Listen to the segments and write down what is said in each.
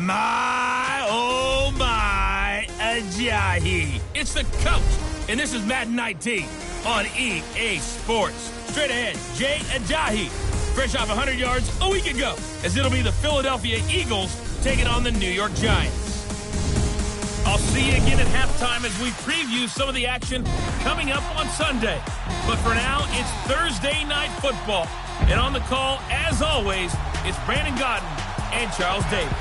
My, oh my, Ajayi. It's the coach, and this is Madden 19 on EA Sports. Straight ahead, Jay Ajayi, fresh off 100 yards a week ago, as it'll be the Philadelphia Eagles taking on the New York Giants. I'll see you again at halftime as we preview some of the action coming up on Sunday. But for now, it's Thursday Night Football. And on the call, as always, it's Brandon Godden and Charles Davis.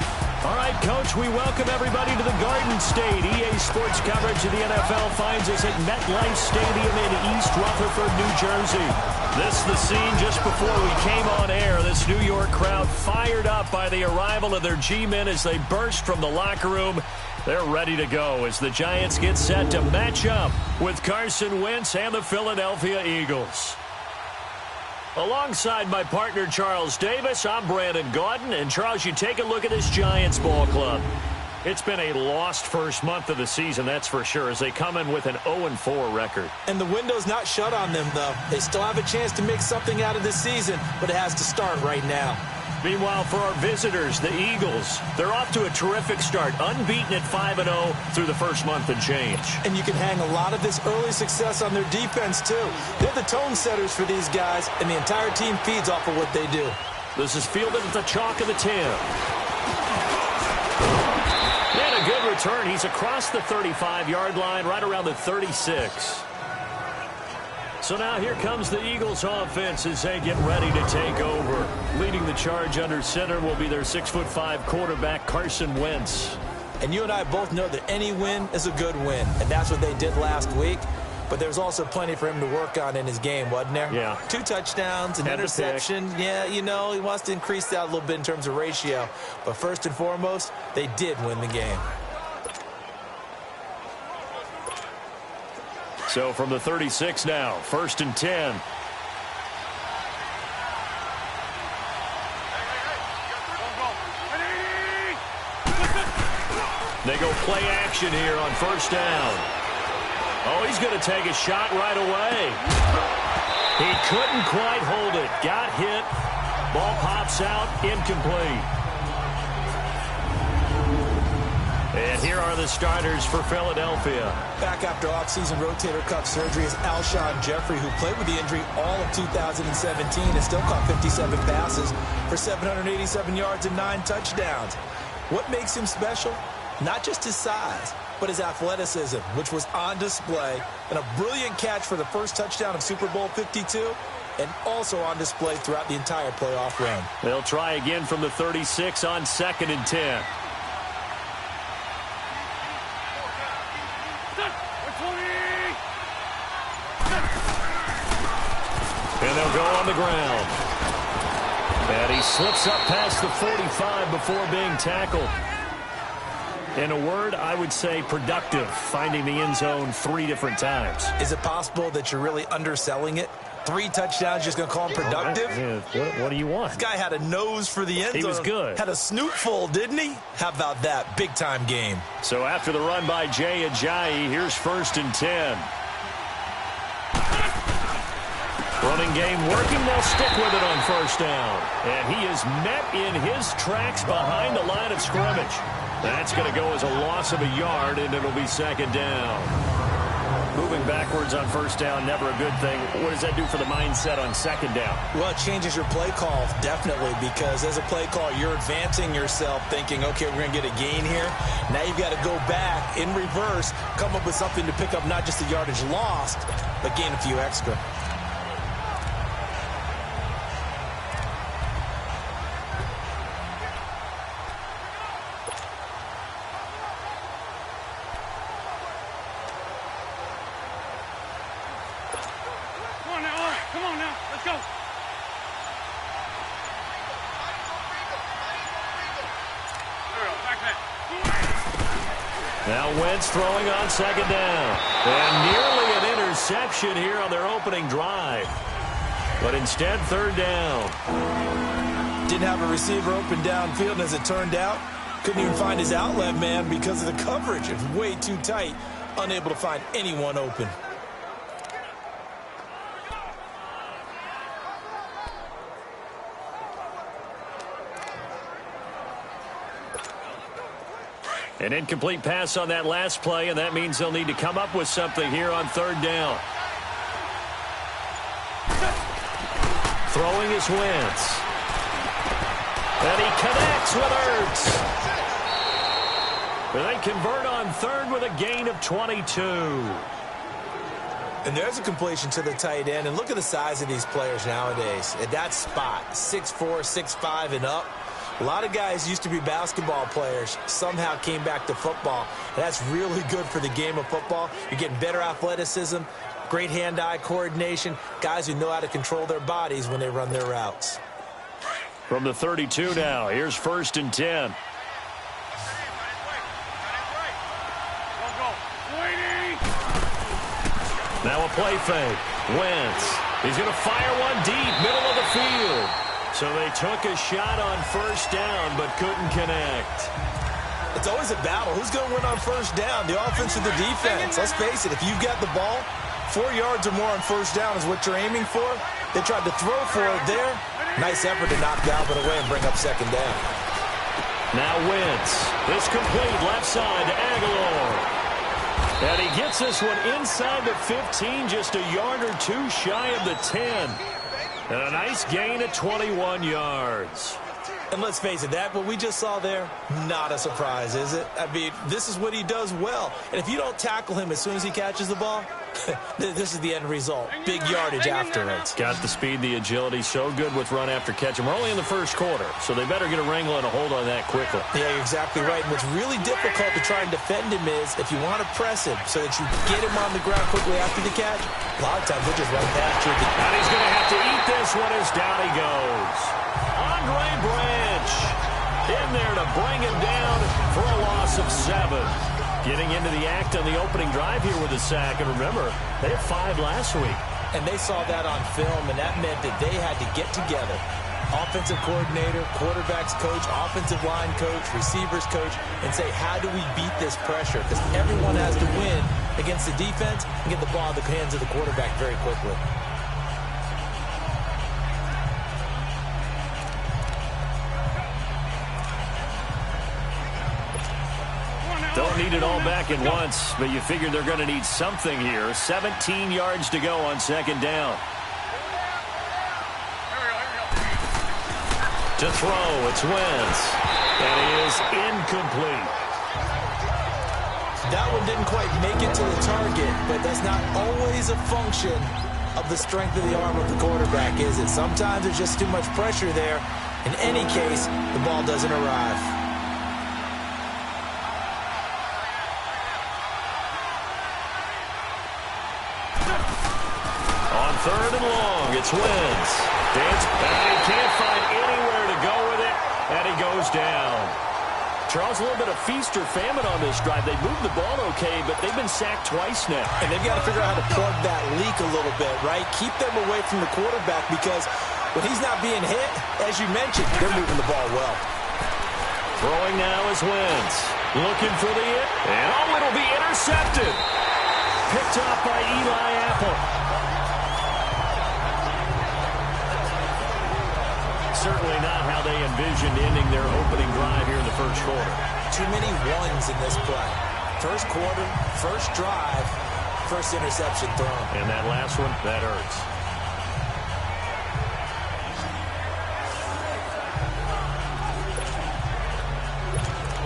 All right, Coach, we welcome everybody to the Garden State. EA Sports coverage of the NFL finds us at MetLife Stadium in East Rutherford, New Jersey. This is the scene just before we came on air. This New York crowd fired up by the arrival of their G-men as they burst from the locker room. They're ready to go as the Giants get set to match up with Carson Wentz and the Philadelphia Eagles. Alongside my partner, Charles Davis, I'm Brandon Gaudin. And, Charles, you take a look at this Giants ball club. It's been a lost first month of the season, that's for sure, as they come in with an 0-4 record. And the window's not shut on them, though. They still have a chance to make something out of this season, but it has to start right now. Meanwhile, for our visitors, the Eagles, they're off to a terrific start, unbeaten at 5-0 through the first month and change. And you can hang a lot of this early success on their defense, too. They're the tone setters for these guys, and the entire team feeds off of what they do. This is fielded at the chalk of the 10. And a good return. He's across the 35-yard line, right around the 36. So now here comes the Eagles offense as they get ready to take over. Leading the charge under center will be their 6'5" quarterback, Carson Wentz. And you and I both know that any win is a good win, and that's what they did last week. But there's also plenty for him to work on in his game, wasn't there? Yeah. 2 touchdowns, an interception. Yeah, you know, he wants to increase that a little bit in terms of ratio. But first and foremost, they did win the game. So from the 36 now, 1st and 10. They go play action here on 1st down. Oh, he's going to take a shot right away. He couldn't quite hold it. Got hit. Ball pops out. Incomplete. And here are the starters for Philadelphia. Back after off-season rotator cuff surgery is Alshon Jeffrey, who played with the injury all of 2017 and still caught 57 passes for 787 yards and 9 touchdowns. What makes him special? Not just his size, but his athleticism, which was on display, and a brilliant catch for the first touchdown of Super Bowl 52, and also on display throughout the entire playoff run. They'll try again from the 36 on 2nd and 10. And they'll go on the ground. And he slips up past the 45 before being tackled. In a word, I would say productive, finding the end zone 3 different times. Is it possible that you're really underselling it? 3 touchdowns, just going to call him productive? What do you want? This guy had a nose for the end zone. He was good. Had a snootful, didn't he? How about that? Big-time game. So after the run by Jay Ajayi, here's 1st and 10. Running game working. They'll stick with it on 1st down. And he is met in his tracks behind the line of scrimmage. That's going to go as a loss of a yard, and it'll be 2nd down. Moving backwards on 1st down, never a good thing. What does that do for the mindset on 2nd down? Well, it changes your play call, definitely, because as a play call, you're advancing yourself thinking, okay, we're going to get a gain here. Now you've got to go back in reverse, come up with something to pick up not just the yardage lost, but gain a few extra. Now Wentz throwing on 2nd down. And nearly an interception here on their opening drive. But instead, 3rd down. Didn't have a receiver open downfield, and as it turned out, couldn't even find his outlet man because of the coverage. It was way too tight, unable to find anyone open. An incomplete pass on that last play, and that means they'll need to come up with something here on third down. Throwing is Wentz. And he connects with Ertz. They convert on third with a gain of 22. And there's a completion to the tight end. And look at the size of these players nowadays. At that spot, 6'4", 6'5", and up. A lot of guys used to be basketball players, somehow came back to football. And that's really good for the game of football. You're getting better athleticism, great hand-eye coordination, guys who know how to control their bodies when they run their routes. From the 32 now, here's 1st and 10. Now a play fake. Wentz. He's going to fire one deep, middle of the field. So they took a shot on 1st down, but couldn't connect. It's always a battle. Who's going to win on 1st down, the offense or the defense? Let's face it, if you've got the ball, 4 yards or more on 1st down is what you're aiming for. They tried to throw for it there. Nice effort to knock Dalvin away and bring up 2nd down. Now Wentz. This complete left side to Aguilar. And he gets this one inside the 15, just a yard or two shy of the 10. And a nice gain of 21 yards. And let's face it, that what we just saw there, not a surprise, is it? I mean, this is what he does well. And if you don't tackle him as soon as he catches the ball, this is the end result. Big yardage afterwards. Got the speed, the agility, so good with run after catch. And we're only in the 1st quarter, so they better get a wrangle and a hold on that quickly. Yeah, you're exactly right. And what's really difficult to try and defend him is if you want to press him so that you get him on the ground quickly after the catch, a lot of times they'll just run past you. And he's going to have to eat this one as down he goes. Andre Branch in there to bring him down for a loss of 7. Getting into the act on the opening drive here with a sack. And remember, they had 5 last week. And they saw that on film, and that meant that they had to get together. Offensive coordinator, quarterbacks coach, offensive line coach, receivers coach, and say, how do we beat this pressure? Because everyone has to win against the defense and get the ball in the hands of the quarterback very quickly. Don't need it all back at once, but you figure they're going to need something here. 17 yards to go on 2nd down. To throw, it's Wentz. And he is incomplete. That one didn't quite make it to the target, but that's not always a function of the strength of the arm of the quarterback, is it? Sometimes there's just too much pressure there. In any case, the ball doesn't arrive. Third and long, it's Wentz. And he can't find anywhere to go with it, and he goes down. Charles, a little bit of feast or famine on this drive. They moved the ball okay, but they've been sacked twice now. And they've got to figure out how to plug that leak a little bit, right? Keep them away from the quarterback because when he's not being hit, as you mentioned, they're moving the ball well. Throwing now is Wentz. Looking for the hit, and it'll be intercepted. Picked off by Eli Apple. Certainly not how they envisioned ending their opening drive here in the 1st quarter. Too many ones in this play. 1st quarter, 1st drive, 1st interception thrown. And that last one, that hurts.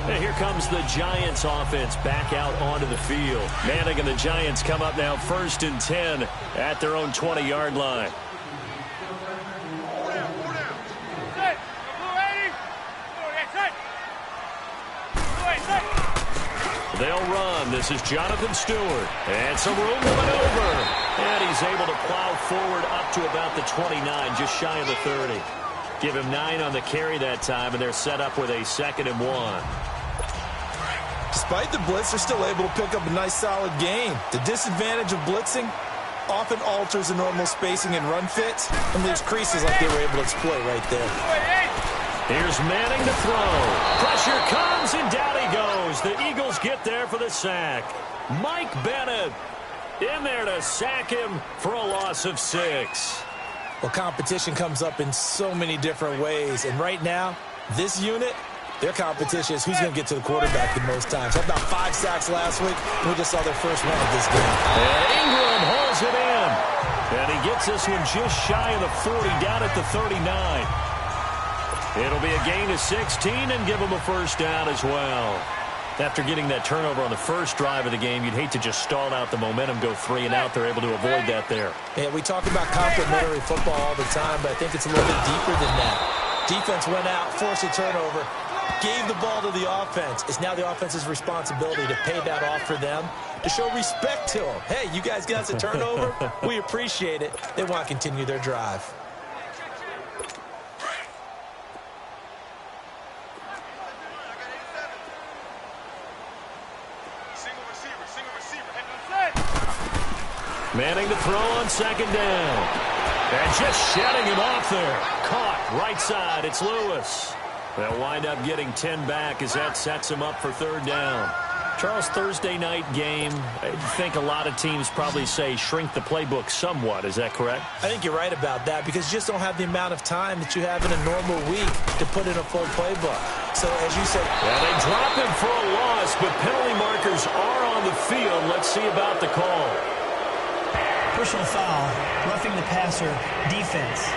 And here comes the Giants offense back out onto the field. Manning and the Giants come up now 1st and 10 at their own 20-yard line. They'll run. This is Jonathan Stewart. And some room to maneuver. And he's able to plow forward up to about the 29, just shy of the 30. Give him 9 on the carry that time, and they're set up with a 2nd and 1. Despite the blitz, they're still able to pick up a nice, solid gain. The disadvantage of blitzing often alters the normal spacing and run fits and leaves creases like they were able to exploit right there. Here's Manning to throw. Pressure comes, and down he goes. The Eagles get there for the sack. Mike Bennett in there to sack him for a loss of 6. Well, competition comes up in so many different ways, and right now, this unit, Their competition is who's going to get to the quarterback the most times. How about 5 sacks last week? We just saw their first one of this game. And Ingram hauls it in. And he gets this one just shy of the 40, down at the 39. It'll be a gain of 16 and give them a first down as well. After getting that turnover on the first drive of the game, you'd hate to just stall out the momentum, go 3 and out. They're able to avoid that there. Yeah, we talk about complementary football all the time, but I think it's a little bit deeper than that. Defense went out, forced a turnover, gave the ball to the offense. It's now the offense's responsibility to pay that off for them, to show respect to them. Hey, you guys got us a turnover? We appreciate it. They want to continue their drive. Manning to throw on second down. And just shedding him off there. Caught right side. It's Lewis. They'll wind up getting 10 back as that sets him up for third down. Charles, Thursday night game, I think a lot of teams probably say shrink the playbook somewhat. Is that correct? I think you're right about that because you just don't have the amount of time that you have in a normal week to put in a full playbook. So, as you said... Yeah, they drop him for a loss, but penalty markers are on the field. Let's see about the call. Personal foul, roughing the passer, defense.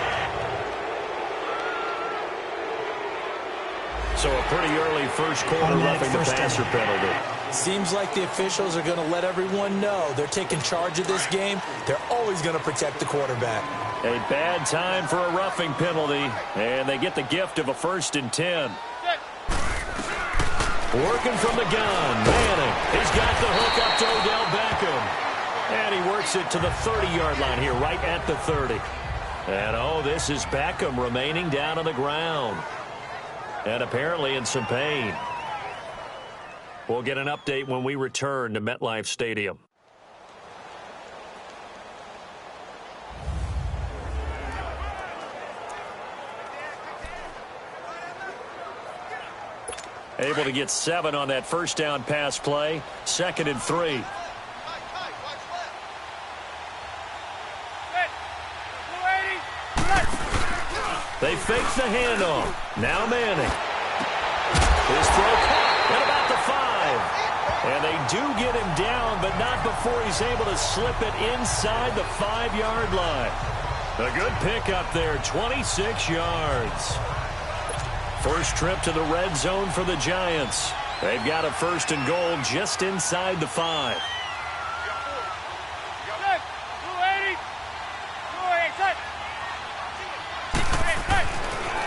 So a pretty early first quarter roughing the passer penalty. Seems like the officials are going to let everyone know they're taking charge of this game. They're always going to protect the quarterback. A bad time for a roughing penalty, and they get the gift of a 1st and 10. Working from the gun, Manning. He's got the hook up to Odell Beckham. And he works it to the 30-yard line here, right at the 30. And, oh, this is Beckham remaining down on the ground. And apparently in some pain. We'll get an update when we return to MetLife Stadium. Able to get 7 on that first down pass play. 2nd and 3. They fake the handoff. Now Manning. His throw caught at about the 5. And they do get him down, but not before he's able to slip it inside the 5-yard line. A good pickup there, 26 yards. First trip to the red zone for the Giants. They've got a 1st and goal just inside the 5.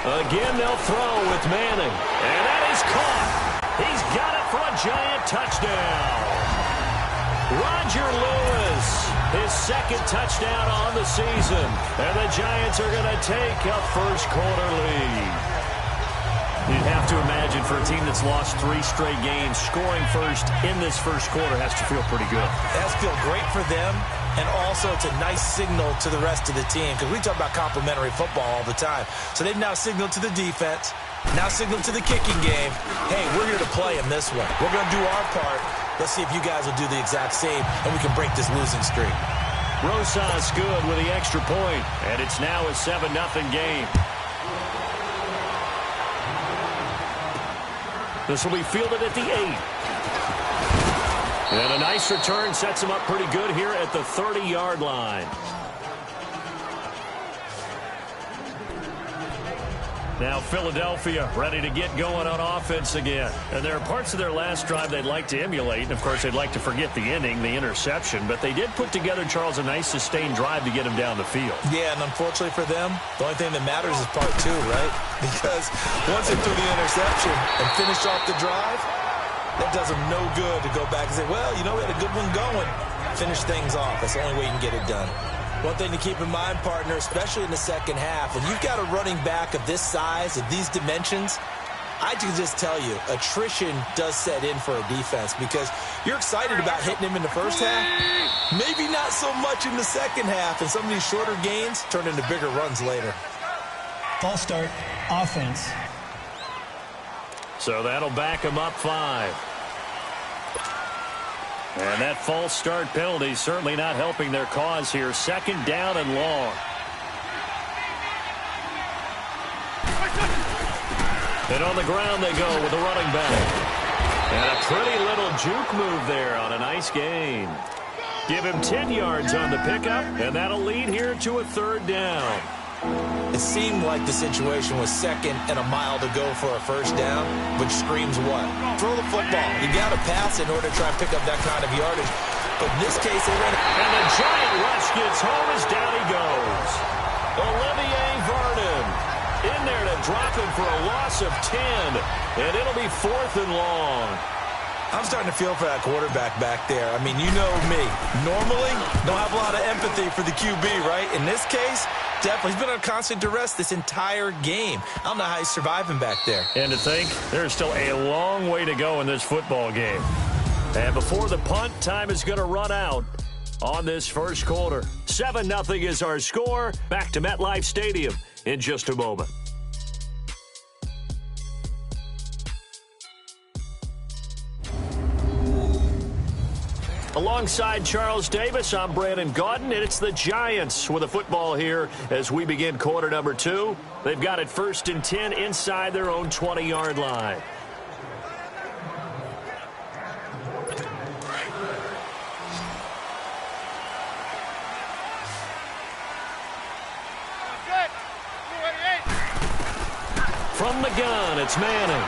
Again, they'll throw with Manning. And that is caught. He's got it for a Giant touchdown. Roger Lewis, his 2nd touchdown on the season. And the Giants are going to take a first quarter lead. You'd have to imagine for a team that's lost 3 straight games, scoring first in this first quarter has to feel pretty good. It has to feel great for them, and also it's a nice signal to the rest of the team because we talk about complementary football all the time. So they've now signaled to the defense, now signaled to the kicking game, hey, we're here to play in this one. We're going to do our part. Let's see if you guys will do the exact same, and we can break this losing streak. Rosas good with the extra point, and it's now a 7-0 game. This will be fielded at the 8. And a nice return sets him up pretty good here at the 30-yard line. Now Philadelphia ready to get going on offense again. And there are parts of their last drive they'd like to emulate. And, of course, they'd like to forget the inning, the interception. But they did put together, Charles, a nice sustained drive to get him down the field. Yeah, and unfortunately for them, the only thing that matters is part 2, right? Because once they threw the interception and finished off the drive, that does them no good to go back and say, well, you know, we had a good one going. Finish things off. That's the only way you can get it done. One thing to keep in mind, partner, especially in the second half, when you've got a running back of this size, of these dimensions, I can just tell you, attrition does set in for a defense because you're excited about hitting him in the first half, maybe not so much in the second half, and some of these shorter gains turn into bigger runs later. False start, offense. So that'll back him up 5. And that false start penalty certainly not helping their cause here. 2nd down and long. And on the ground they go with the running back. And a pretty little juke move there on a nice gain. Give him 10 yards on the pickup, and that'll lead here to a third down. It seemed like the situation was second and a mile to go for a first down, which screams what? Throw the football. You got to pass in order to try and pick up that kind of yardage. But in this case, they ran it. And the giant rush gets home as down he goes. Olivier Vernon in there to drop him for a loss of 10. And it'll be 4th and long. I'm starting to feel for that quarterback back there. I mean, you know me. Normally, don't have a lot of empathy for the QB, right? In this case, definitely. He's been on constant duress this entire game. I don't know how he's surviving back there. And to think, there's still a long way to go in this football game. And before the punt, time is going to run out on this first quarter. 7-0 is our score. Back to MetLife Stadium in just a moment. Alongside Charles Davis, I'm Brandon Gaudin, and it's the Giants with a football here as we begin quarter number 2. They've got it 1st and 10 inside their own 20-yard line. From the gun, it's Manning.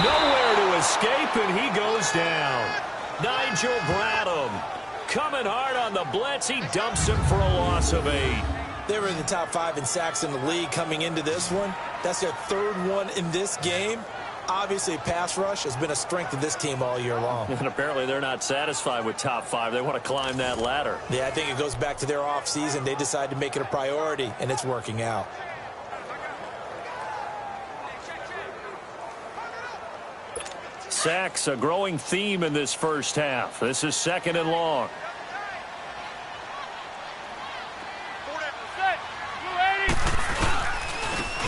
Nowhere to escape, and he goes down. Nigel Bradham coming hard on the blitz. He dumps him for a loss of 8. They were in the top 5 in sacks in the league coming into this one. That's their 3rd one in this game. Obviously, pass rush has been a strength of this team all year long. And apparently they're not satisfied with top 5. They want to climb that ladder. Yeah, I think it goes back to their offseason. They decided to make it a priority, and it's working out. Sacks, a growing theme in this first half. This is 2nd and long.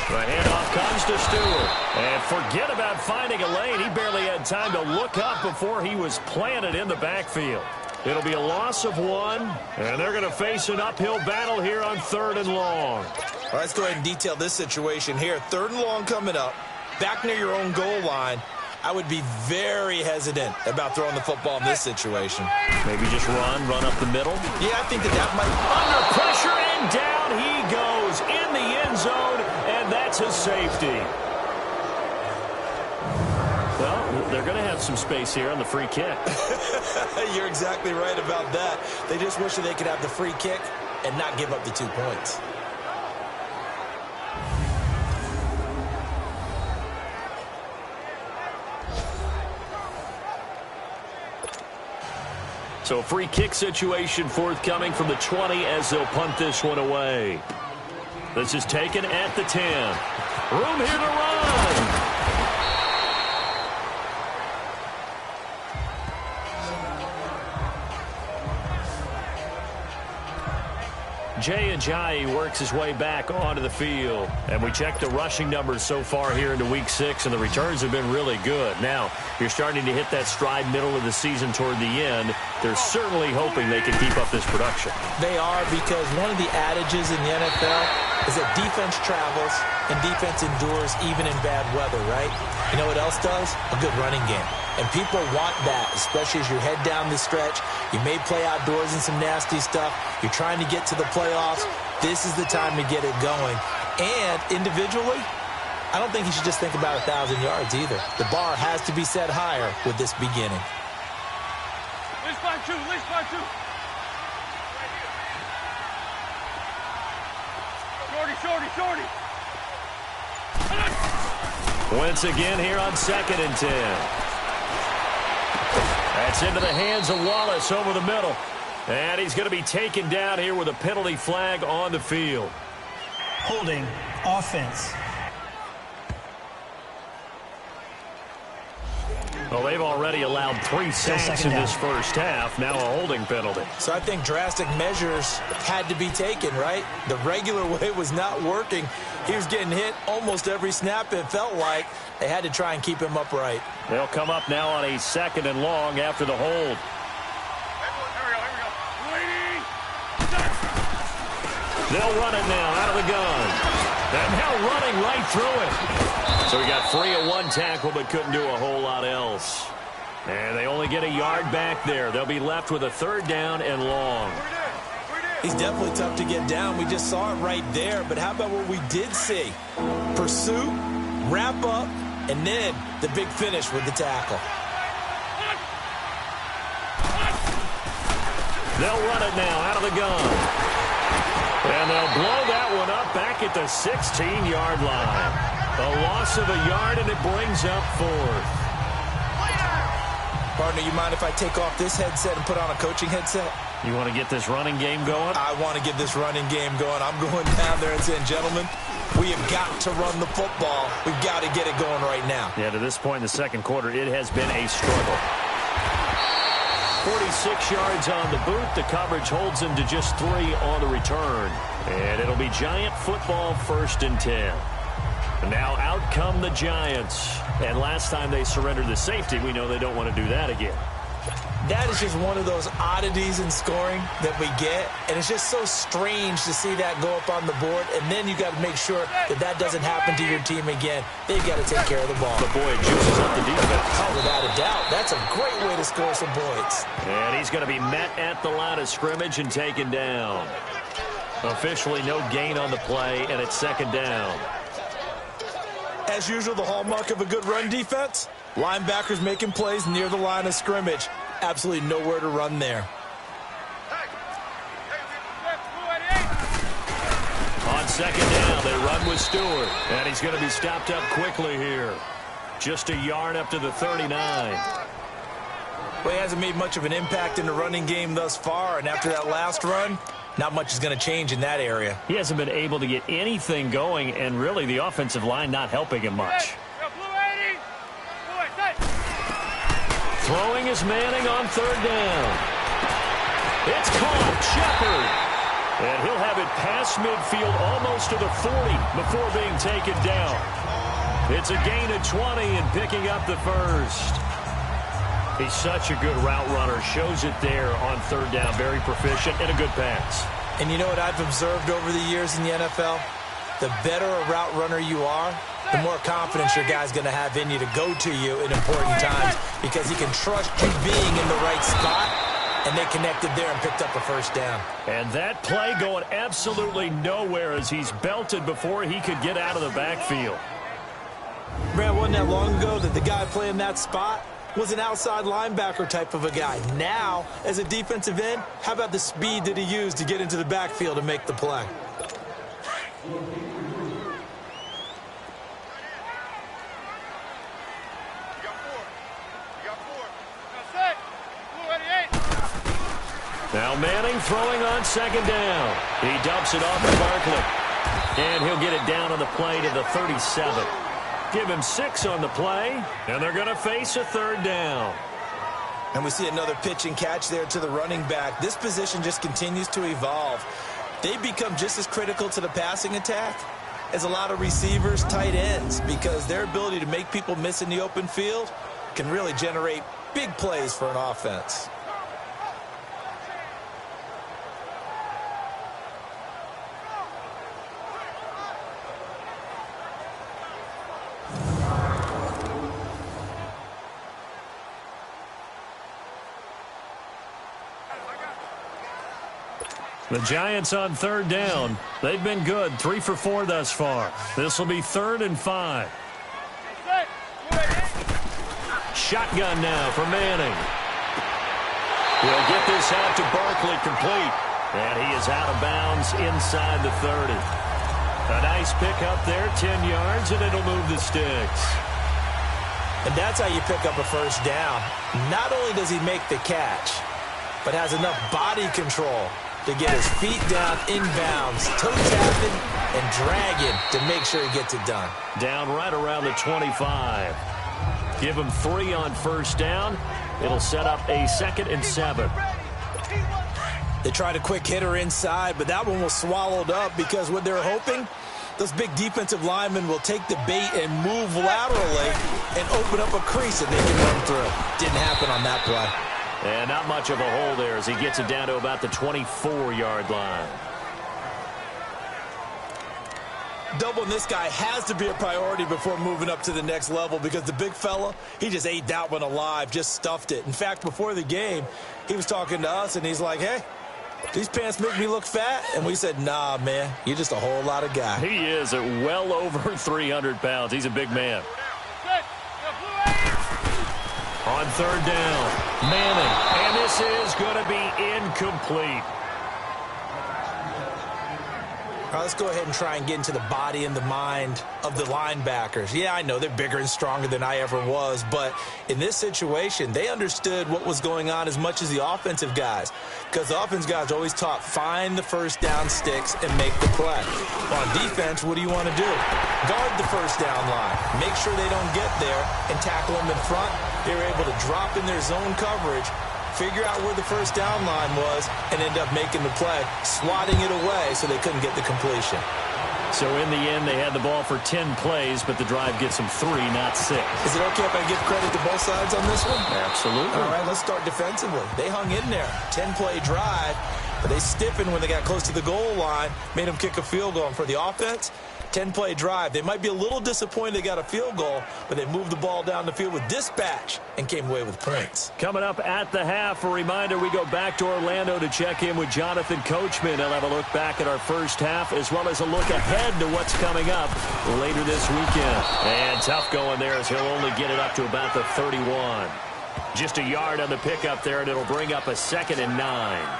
The handoff comes to Stewart. And forget about finding a lane. He barely had time to look up before he was planted in the backfield. It'll be a loss of 1, and they're going to face an uphill battle here on 3rd and long. All right, let's go ahead and detail this situation here. 3rd and long coming up, back near your own goal line. I would be very hesitant about throwing the football in this situation. Maybe just run up the middle. Yeah, I think that might... Under pressure, and down he goes in the end zone, and that's a safety. Well, they're going to have some space here on the free kick. You're exactly right about that. They just wish that they could have the free kick and not give up the 2 points. So a free kick situation forthcoming from the 20 as they'll punt this one away. This is taken at the 10. Room here to run. Jay Ajayi works his way back onto the field. And we check the rushing numbers so far here into Week 6, and the returns have been really good. Now, you're starting to hit that stride middle of the season toward the end. They're certainly hoping they can keep up this production. They are, because one of the adages in the NFL is that defense travels and defense endures even in bad weather, right? You know what else does? A good running game. And people want that, especially as you head down the stretch. You may play outdoors in some nasty stuff. You're trying to get to the playoffs. This is the time to get it going. And individually, I don't think you should just think about 1,000 yards either. The bar has to be set higher with this beginning. Least by 2, least by 2. Shorty, shorty, shorty. Once again here on 2nd and 10. That's into the hands of Wallace over the middle. And he's going to be taken down here with a penalty flag on the field. Holding offense. Well, they've already allowed 3 sacks in this first half. Now a holding penalty. So I think drastic measures had to be taken, right? The regular way was not working. He was getting hit almost every snap, it felt like. They had to try and keep him upright. They'll come up now on a 2nd and long after the hold. They'll run it now out of the gun. And now running right through it. So he got free of one tackle but couldn't do a whole lot else. And they only get a yard back there. They'll be left with a 3rd down and long. He's definitely tough to get down. We just saw it right there. But how about what we did see? Pursuit, wrap up, and then the big finish with the tackle. They'll run it now out of the gun. And they'll blow that one up back at the 16-yard line. A loss of a yard, and it brings up 4th. Partner, you mind if I take off this headset and put on a coaching headset? You want to get this running game going? I want to get this running game going. I'm going down there and saying, gentlemen, we have got to run the football. We've got to get it going right now. Yeah, to this point in the second quarter, it has been a struggle. 46 yards on the boot. The coverage holds him to just 3 on the return. And it'll be Giant football, 1st and 10. Now out come the Giants. And last time they surrendered the safety, we know they don't want to do that again. That is just one of those oddities in scoring that we get. And it's just so strange to see that go up on the board. And then you got to make sure that that doesn't happen to your team again. They've got to take care of the ball. But boy, it juices up the defense. Oh, without a doubt. That's a great way to score some points. And he's going to be met at the line of scrimmage and taken down. Officially no gain on the play, and it's 2nd down. As usual, the hallmark of a good run defense, linebackers making plays near the line of scrimmage. Absolutely nowhere to run there. On 2nd down, they run with Stewart. And he's going to be stopped up quickly here. Just a yard up to the 39. Well, he hasn't made much of an impact in the running game thus far. And after that last run, not much is going to change in that area. He hasn't been able to get anything going, and really the offensive line not helping him much. Throwing is Manning on 3rd down. It's caught. Shepard. And he'll have it past midfield almost to the 40 before being taken down. It's a gain of 20 and picking up the 1st. He's such a good route runner. Shows it there on 3rd down. Very proficient and a good pass. And you know what I've observed over the years in the NFL? The better a route runner you are, the more confidence your guy's going to have in you to go to you in important times because he can trust you being in the right spot, and they connected there and picked up a 1st down. And that play going absolutely nowhere as he's belted before he could get out of the backfield. Brad, wasn't that long ago that the guy playing that spot was an outside linebacker type of a guy. Now, as a defensive end, how about the speed that he used to get into the backfield and make the play? Now Manning throwing on 2nd down. He dumps it off to Barkley. And he'll get it down on the play to the 37. Give him 6 on the play, and they're going to face a 3rd down. And we see another pitch and catch there to the running back. This position just continues to evolve. They become just as critical to the passing attack as a lot of receivers, tight ends, because their ability to make people miss in the open field can really generate big plays for an offense. The Giants on 3rd down. They've been good, 3 for 4 thus far. This will be 3rd and 5. Shotgun now for Manning. He'll get this out to Barkley complete. And he is out of bounds inside the 30. A nice pick up there, 10 yards, and it'll move the sticks. And that's how you pick up a 1st down. Not only does he make the catch, but has enough body control to get his feet down inbounds, toe tapping and dragging to make sure he gets it done. Down right around the 25. Give him 3 on 1st down. It'll set up a 2nd and 7. They tried a quick hitter inside, but that one was swallowed up because what they're hoping, those big defensive linemen will take the bait and move laterally and open up a crease that they can run through. Didn't happen on that play. And not much of a hole there as he gets it down to about the 24-yard line. Doubling this guy has to be a priority before moving up to the next level because the big fella, he just ate that one alive, just stuffed it. In fact, before the game, he was talking to us, and he's like, hey, these pants make me look fat? And we said, nah, man, you're just a whole lot of guy. He is at well over 300 pounds. He's a big man. On third down, Manning, and this is going to be incomplete. All right, let's go ahead and try and get into the body and the mind of the linebackers. Yeah, I know they're bigger and stronger than I ever was, but in this situation, they understood what was going on as much as the offensive guys, because the offensive guys are always taught, find the first down sticks and make the play. On defense, what do you want to do? Guard the first down line. Make sure they don't get there and tackle them in front. They were able to drop in their zone coverage, figure out where the first down line was, and end up making the play, swatting it away so they couldn't get the completion. So in the end, they had the ball for 10 plays, but the drive gets them 3, not 6. Is it okay if I give credit to both sides on this one? Absolutely. All right, let's start defensively. They hung in there. 10-play drive, but they stiffened when they got close to the goal line, made them kick a field goal. And for the offense, 10-play drive. They might be a little disappointed they got a field goal, but they moved the ball down the field with dispatch and came away with points. Coming up at the half, a reminder, we go back to Orlando to check in with Jonathan Coachman. He'll have a look back at our first half as well as a look ahead to what's coming up later this weekend. And tough going there as he'll only get it up to about the 31. Just a yard on the pickup there, and it'll bring up a 2nd and 9.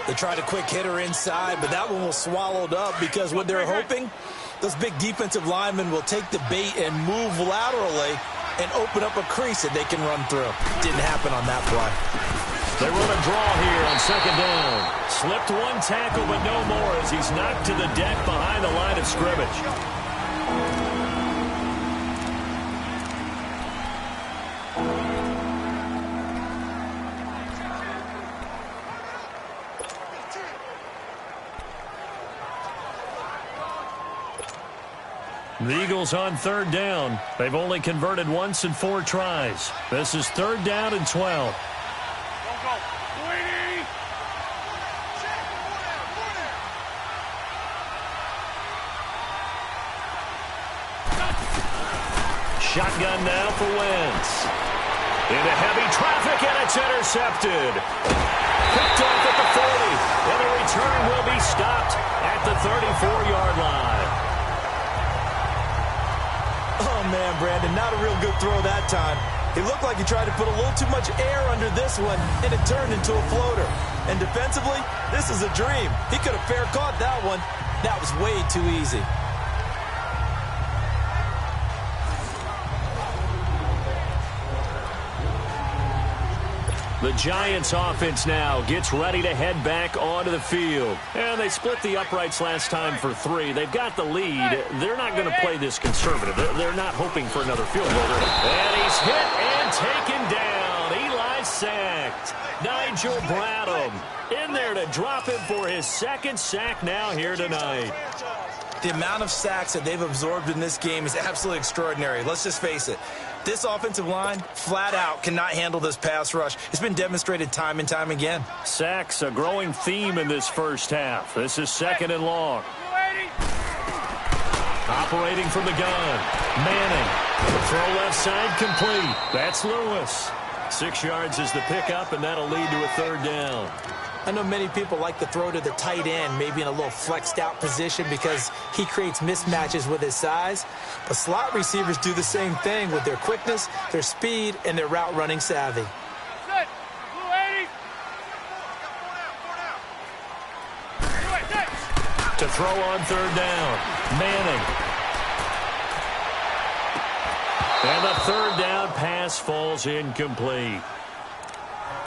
They tried a quick hitter inside, but that one was swallowed up because what they're hoping, those big defensive linemen will take the bait and move laterally and open up a crease that they can run through. Didn't happen on that play. They run a draw here on 2nd down. Slipped one tackle, but no more as he's knocked to the deck behind the line of scrimmage. The Eagles on 3rd down. They've only converted once in 4 tries. This is 3rd down and 12. Go. Shotgun now for Wentz. Into heavy traffic, and it's intercepted. Picked off at the 40, and the return will be stopped at the 34-yard line. Oh, man, Brandon, not a real good throw that time. It looked like he tried to put a little too much air under this one, and it turned into a floater. And defensively, this is a dream. He could have fair caught that one. That was way too easy. The Giants offense now gets ready to head back onto the field. And they split the uprights last time for 3. They've got the lead. They're not going to play this conservative. They're not hoping for another field goal. And he's hit and taken down. Eli sacked. Nigel Bradham in there to drop him for his 2nd sack now here tonight. The amount of sacks that they've absorbed in this game is absolutely extraordinary. Let's just face it. This offensive line, flat out, cannot handle this pass rush. It's been demonstrated time and time again. Sacks, a growing theme in this first half. This is 2nd and long. Operating from the gun. Manning. The throw left side complete. That's Lewis. 6 yards is the pickup, and that'll lead to a 3rd down. I know many people like to throw to the tight end, maybe in a little flexed out position because he creates mismatches with his size. But slot receivers do the same thing with their quickness, their speed, and their route running savvy. To throw on 3rd down, Manning. And the 3rd down pass falls incomplete.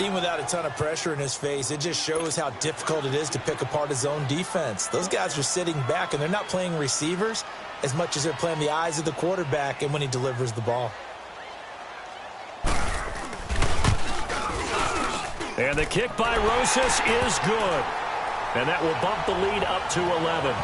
Even without a ton of pressure in his face, it just shows how difficult it is to pick apart his own defense. Those guys are sitting back, and they're not playing receivers as much as they're playing the eyes of the quarterback and when he delivers the ball. And the kick by Rosas is good. And that will bump the lead up to 11.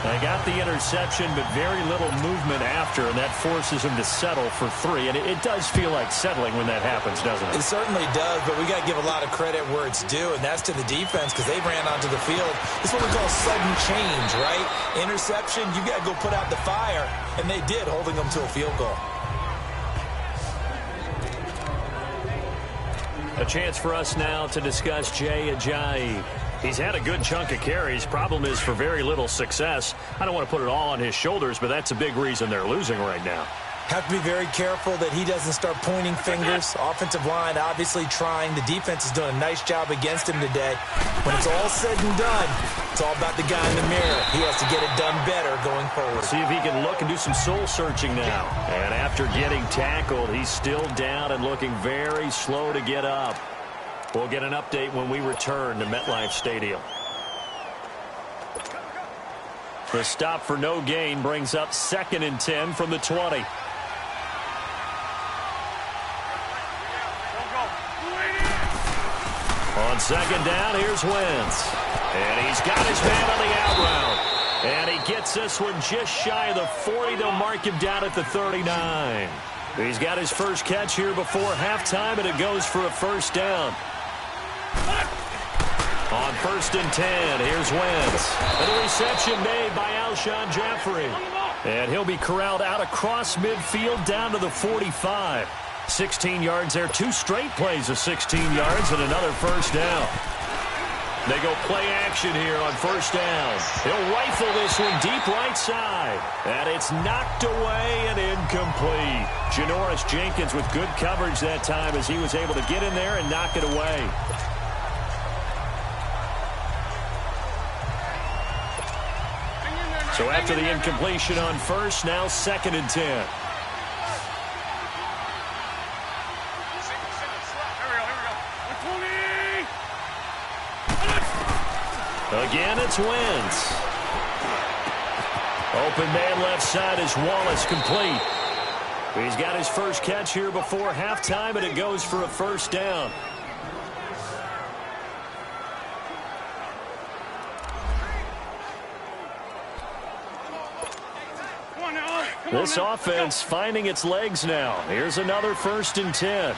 They got the interception, but very little movement after, and that forces him to settle for 3. And it does feel like settling when that happens, doesn't it? It certainly does, but we got to give a lot of credit where it's due, and that's to the defense because they ran onto the field. It's what we call sudden change, right? Interception, you got to go put out the fire, and they did, holding them to a field goal. A chance for us now to discuss Jay Ajayi. He's had a good chunk of carries. Problem is for very little success. I don't want to put it all on his shoulders, but that's a big reason they're losing right now. Have to be very careful that he doesn't start pointing fingers. Offensive line obviously trying. The defense is doing a nice job against him today. When it's all said and done, it's all about the guy in the mirror. He has to get it done better going forward. See if he can look and do some soul searching now. And after getting tackled, he's still down and looking very slow to get up. We'll get an update when we return to MetLife Stadium. The stop for no gain brings up 2nd and 10 from the 20. On 2nd down, here's Wentz. And he's got his man on the out route. And he gets this one just shy of the 40. They'll mark him down at the 39. He's got his first catch here before halftime, and it goes for a first down. On 1st and 10, here's Wentz. And the reception made by Alshon Jeffrey. And he'll be corralled out across midfield down to the 45. 16 yards there. 2 straight plays of 16 yards and another first down. They go play action here on 1st down. He'll rifle this one deep right side. And it's knocked away and incomplete. Janoris Jenkins with good coverage that time as he was able to get in there and knock it away. So after the incompletion on 1st, now 2nd and 10. Again, it's Wentz. Open man left side is Wallace, complete. He's got his first catch here before halftime, and it goes for a first down. This offense finding its legs now. Here's another 1st and 10.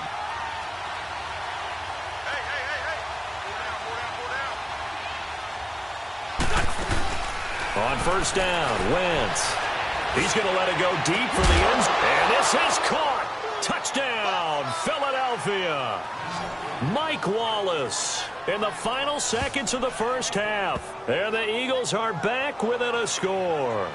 On 1st down, Wentz. He's going to let it go deep for the end zone. And this is caught. Touchdown, Philadelphia. Mike Wallace in the final seconds of the first half. And the Eagles are back within a score.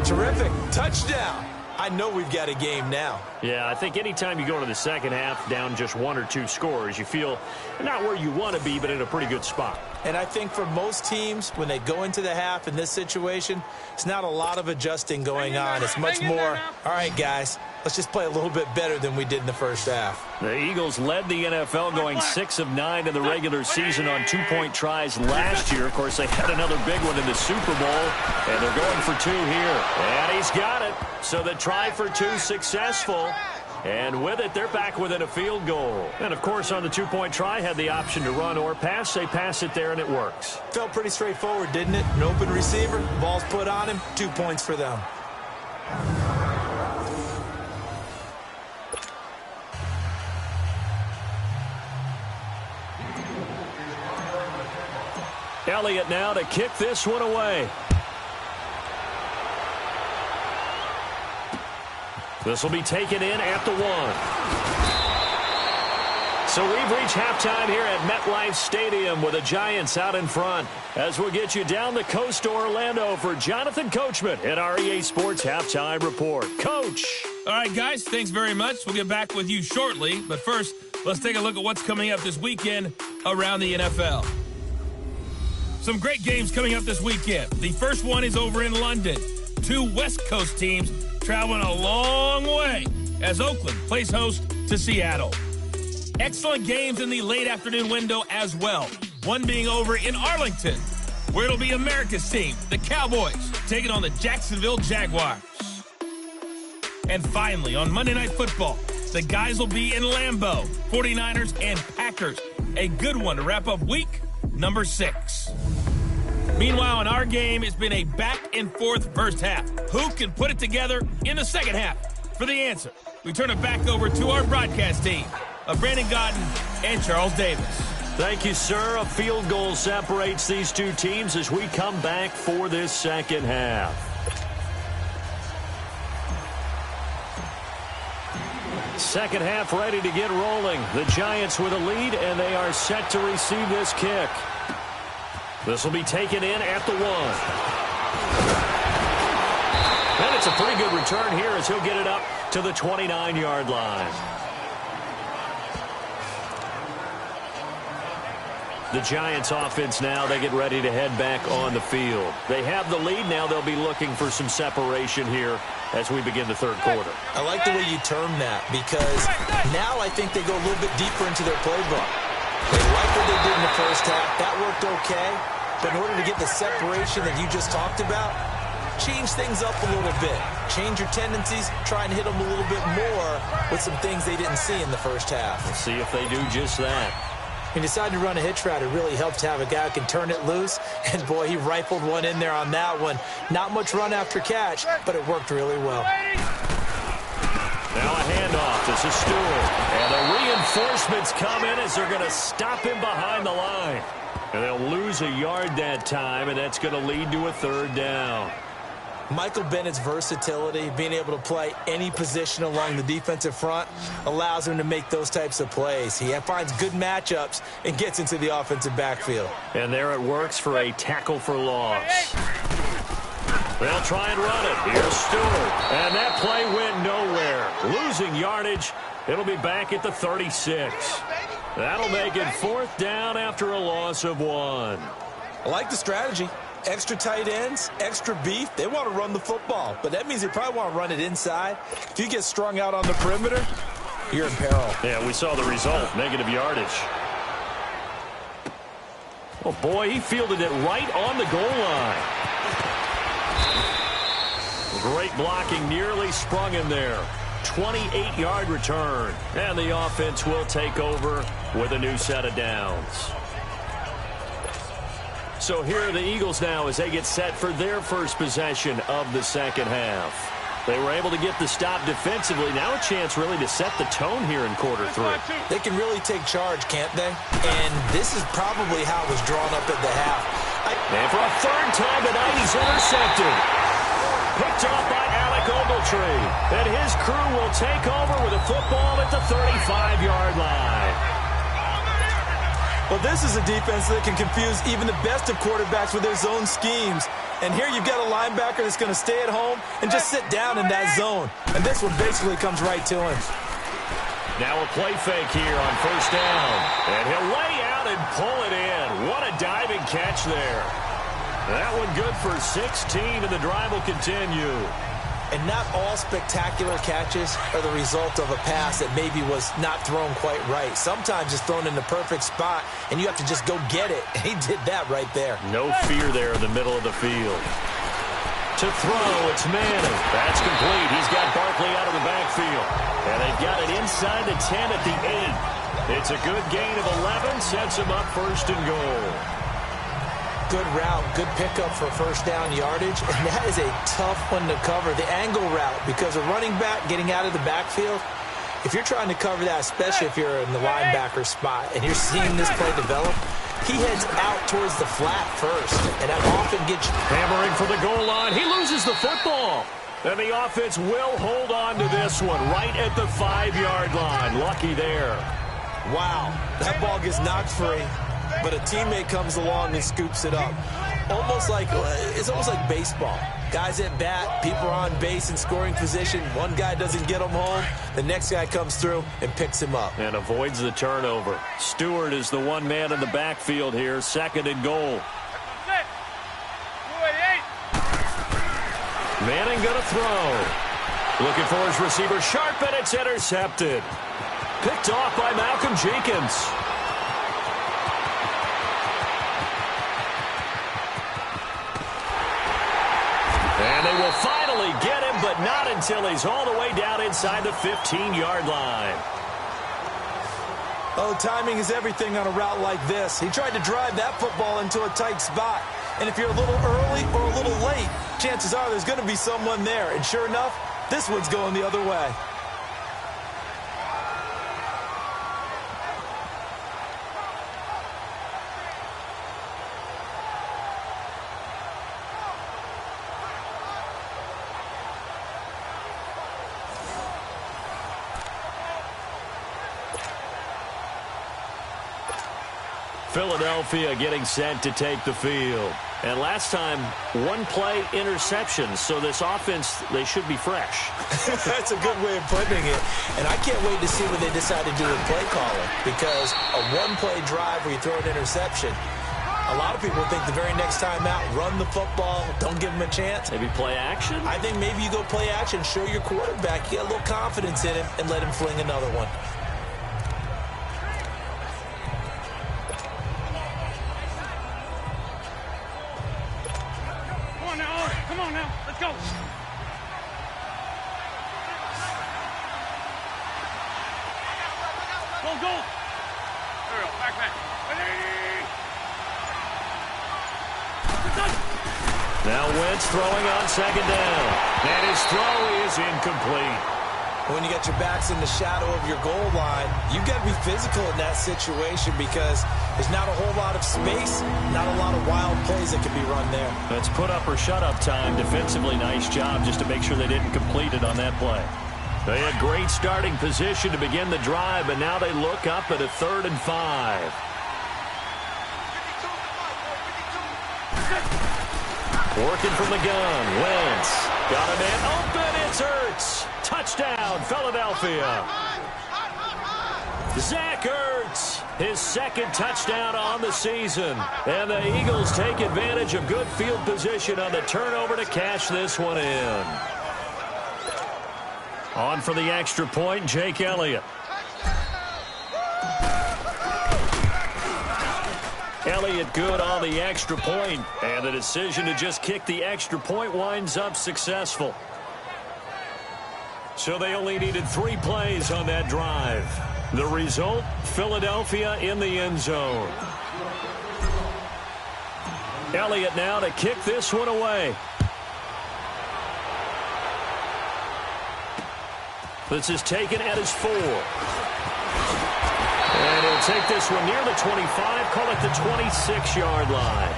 Terrific. Touchdown. I know we've got a game now. Yeah, I think anytime you go into the second half down just 1 or 2 scores, you feel not where you want to be, but in a pretty good spot. And I think for most teams, when they go into the half in this situation, it's not a lot of adjusting going on. It's much more, all right, guys, let's just play a little bit better than we did in the first half. The Eagles led the NFL going 6 of 9 in the regular season on 2-point tries last year. Of course, they had another big one in the Super Bowl, and they're going for 2 here. And he's got it. So the try for 2 successful. And with it, they're back within a field goal. And, of course, on the 2-point try, had the option to run or pass. They pass it there, and it works. Felt pretty straightforward, didn't it? An open receiver, ball's put on him, 2 points for them. Elliott now to kick this one away. This will be taken in at the 1. So we've reached halftime here at MetLife Stadium with the Giants out in front. As we'll get you down the coast to Orlando for Jonathan Coachman at our EA Sports Halftime Report. Coach. All right, guys, thanks very much. We'll get back with you shortly. But first, let's take a look at what's coming up this weekend around the NFL. Some great games coming up this weekend. The first one is over in London. 2 West Coast teams traveling a long way as Oakland plays host to Seattle. Excellent games in the late afternoon window as well. One being over in Arlington, where it'll be America's team, the Cowboys, taking on the Jacksonville Jaguars. And finally, on Monday Night Football, the guys will be in Lambeau, 49ers and Packers. A good one to wrap up week number 6. Meanwhile, in our game, it's been a back-and-forth first half. Who can put it together in the second half? For the answer, we turn it back over to our broadcast team of Brandon Gaudin and Charles Davis. Thank you, sir. A field goal separates these two teams as we come back for this second half. Second half ready to get rolling. The Giants with a lead, and they are set to receive this kick. This will be taken in at the 1. And it's a pretty good return here as he'll get it up to the 29-yard line. The Giants offense now, they get ready to head back on the field. They have the lead. Now they'll be looking for some separation here as we begin the third quarter. I like the way you term that because now I think they go a little bit deeper into their playbook. They like what they did in the first half. That worked okay. But in order to get the separation that you just talked about, change things up a little bit. Change your tendencies. Try and hit them a little bit more with some things they didn't see in the first half. We'll see if they do just that. He decided to run a hitch route. It really helps to have a guy who can turn it loose. And, boy, he rifled one in there on that one. Not much run after catch, but it worked really well. Now a handoff. This is Stewart. And the reinforcements come in as they're going to stop him behind the line. And they'll lose a yard that time, and that's going to lead to a third down. Michael Bennett's versatility, being able to play any position along the defensive front, allows him to make those types of plays. He finds good matchups and gets into the offensive backfield. And there it works for a tackle for loss. They'll try and run it. Here's Stewart. And that play went nowhere. Losing yardage. It'll be back at the 36. That'll make it fourth down after a loss of 1. I like the strategy. Extra tight ends, extra beef. They want to run the football, but that means they probably want to run it inside. If you get strung out on the perimeter, you're in peril. Yeah, we saw the result, negative yardage. Oh, boy, he fielded it right on the goal line. Great blocking, nearly sprung him there. 28-yard return, and the offense will take over with a new set of downs. So here are the Eagles now as they get set for their first possession of the second half. They were able to get the stop defensively. Now a chance really to set the tone here in quarter 3. They can really take charge, can't they? And this is probably how it was drawn up at the half. And for a third time tonight, he's intercepted. Picked off by Alec Ogletree. And his crew will take over with a football at the 35-yard line. Well, this is a defense that can confuse even the best of quarterbacks with their zone schemes. And here you've got a linebacker that's going to stay at home and just sit down in that zone. And this one basically comes right to him. Now a play fake here on first down. And he'll lay out and pull it in. What a diving catch there. That one good for 16, and the drive will continue. And not all spectacular catches are the result of a pass that maybe was not thrown quite right. Sometimes it's thrown in the perfect spot, and you have to just go get it. And he did that right there. No fear there in the middle of the field. To throw, it's Manning. That's complete. He's got Barkley out of the backfield. And they've got it inside the 10 at the 8. It's a good gain of 11, sets him up first and goal. Good route, good pickup for first down yardage, and that is a tough one to cover. The angle route, because a running back getting out of the backfield, if you're trying to cover that, especially if you're in the linebacker spot and you're seeing this play develop, he heads out towards the flat first, and that often gets you. Hammering for the goal line. He loses the football. And the offense will hold on to this one right at the 5-yard line. Lucky there. Wow, that ball gets knocked free. But a teammate comes along and scoops it up. It's almost like baseball. Guys at bat, people are on base in scoring position. One guy doesn't get him home. The next guy comes through and picks him up. And avoids the turnover. Stewart is the one man in the backfield here. Second and goal. Manning going to throw. Looking for his receiver Sharp, and it's intercepted. Picked off by Malcolm Jenkins. And they will finally get him, but not until he's all the way down inside the 15-yard line. Oh, timing is everything on a route like this. He tried to drive that football into a tight spot. And if you're a little early or a little late, chances are there's going to be someone there. And sure enough, this one's going the other way. Philadelphia getting set to take the field. And last time, one-play interception. So this offense, they should be fresh. That's a good way of putting it. And I can't wait to see what they decide to do with play calling. Because a one-play drive where you throw an interception, a lot of people think the very next time out, run the football, don't give them a chance. Maybe play action? I think maybe you go play action, show your quarterback, you get a little confidence in him, and let him fling another one. Come on now, let's go. Go. There we go, back. Now Wentz throwing on second down. And his throw is incomplete. When you got your backs in the shadow of your goal line, you've got to be physical in that situation because there's not a whole lot of space, not a lot of wild plays that can be run there. That's put up or shut up time. Defensively, nice job just to make sure they didn't complete it on that play. They had great starting position to begin the drive, but now they look up at a 3rd and 5. Working from the gun. Wentz got a man open. It's Ertz. Touchdown, Philadelphia. Zach Ertz, his 2nd touchdown on the season. And the Eagles take advantage of good field position on the turnover to cash this one in. On for the extra point, Jake Elliott. Elliott good on the extra point, and the decision to just kick the extra point winds up successful. So they only needed 3 plays on that drive. The result, Philadelphia in the end zone. Elliott now to kick this one away. This is taken at his 4. And he'll take this one near the 25, call it the 26-yard line.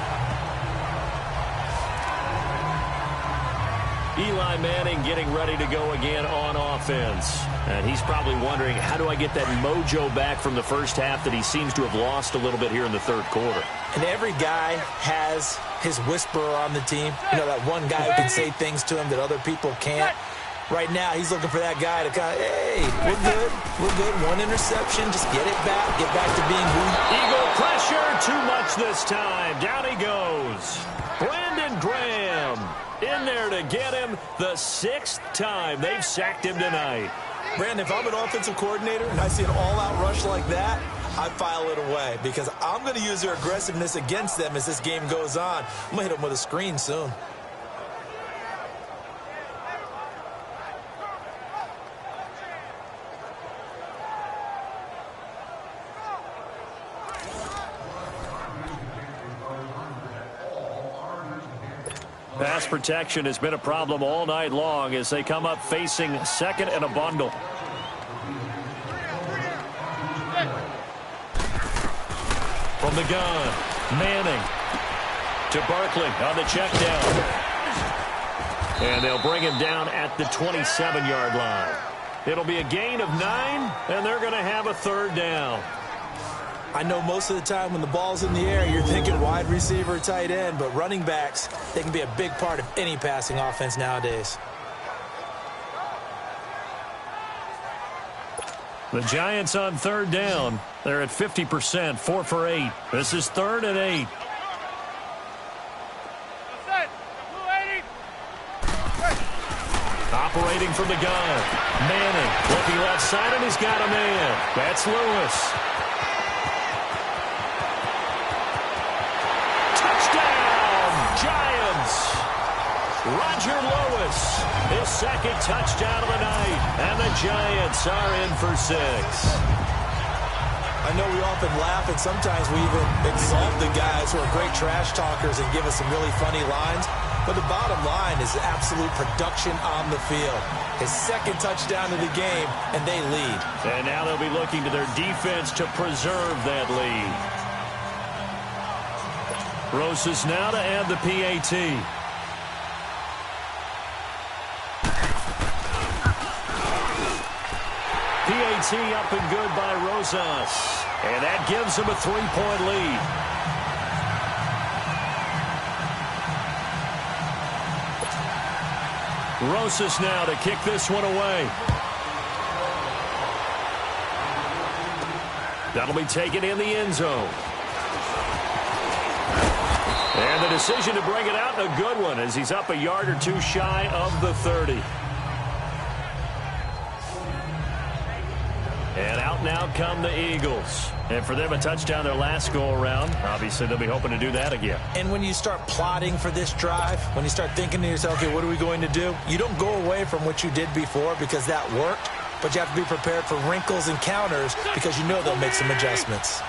Eli Manning getting ready to go again on offense. And he's probably wondering, how do I get that mojo back from the first half that he seems to have lost a little bit here in the 3rd quarter? And every guy has his whisperer on the team. You know, that one guy who can say things to him that other people can't. Right now, he's looking for that guy to kind of, hey, we're good. 1 interception, just get it back. Get back to being who. Eagle pressure, too much this time. Down he goes. Brandon Graham in there to get him the 6th time they've sacked him tonight. Brandon, if I'm an offensive coordinator and I see an all-out rush like that, I file it away because I'm going to use their aggressiveness against them as this game goes on. I'm going to hit them with a screen soon. Pass protection has been a problem all night long as they come up facing 2nd and a bundle. From the gun, Manning to Barkley on the check down. And they'll bring him down at the 27-yard line. It'll be a gain of 9, and they're going to have a 3rd down. I know most of the time when the ball's in the air, you're thinking wide receiver, tight end, but running backs, they can be a big part of any passing offense nowadays. The Giants on 3rd down. They're at 50%, 4 for 8. This is 3rd and 8. Operating from the gun. Manning looking left side, and he's got a man. That's Lewis. Giants. Roger Lewis, his 2nd touchdown of the night, and the Giants are in for 6. I know we often laugh, and sometimes we even exalt the guys who are great trash talkers and give us some really funny lines. But the bottom line is absolute production on the field. His second touchdown of the game, and they lead. And now they'll be looking to their defense to preserve that lead. Rosas now to add the PAT. PAT up and good by Rosas. And that gives him a 3-point lead. Rosas now to kick this one away. That'll be taken in the end zone. And the decision to bring it out, a good one, as he's up a yard or two shy of the 30. And out now come the Eagles. And for them, a touchdown their last go-around. Obviously, they'll be hoping to do that again. And when you start plotting for this drive, when you start thinking to yourself, okay, what are we going to do? You don't go away from what you did before because that worked, but you have to be prepared for wrinkles and counters because you know they'll make some adjustments.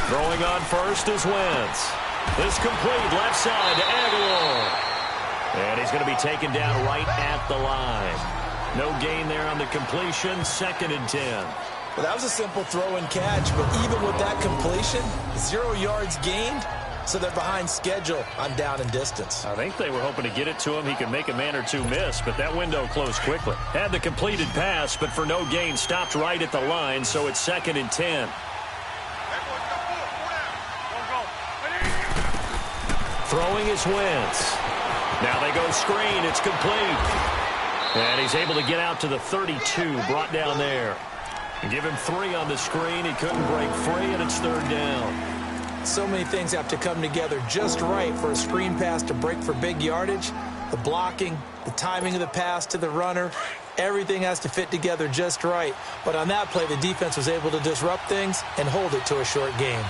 Throwing on first is Wentz. This complete left side to Aguilar. And he's going to be taken down right at the line. No gain there on the completion. 2nd and 10. Well, that was a simple throw and catch, but even with that completion, 0 yards gained, so they're behind schedule on down and distance. I think they were hoping to get it to him. He could make a man or two miss, but that window closed quickly. Had the completed pass, but for no gain, stopped right at the line, so it's 2nd and 10. Throwing is Wentz. Now they go screen. It's complete. And he's able to get out to the 32, brought down there. And give him 3 on the screen. He couldn't break free, and it's 3rd down. So many things have to come together just right for a screen pass to break for big yardage. The blocking, the timing of the pass to the runner, everything has to fit together just right. But on that play, the defense was able to disrupt things and hold it to a short game.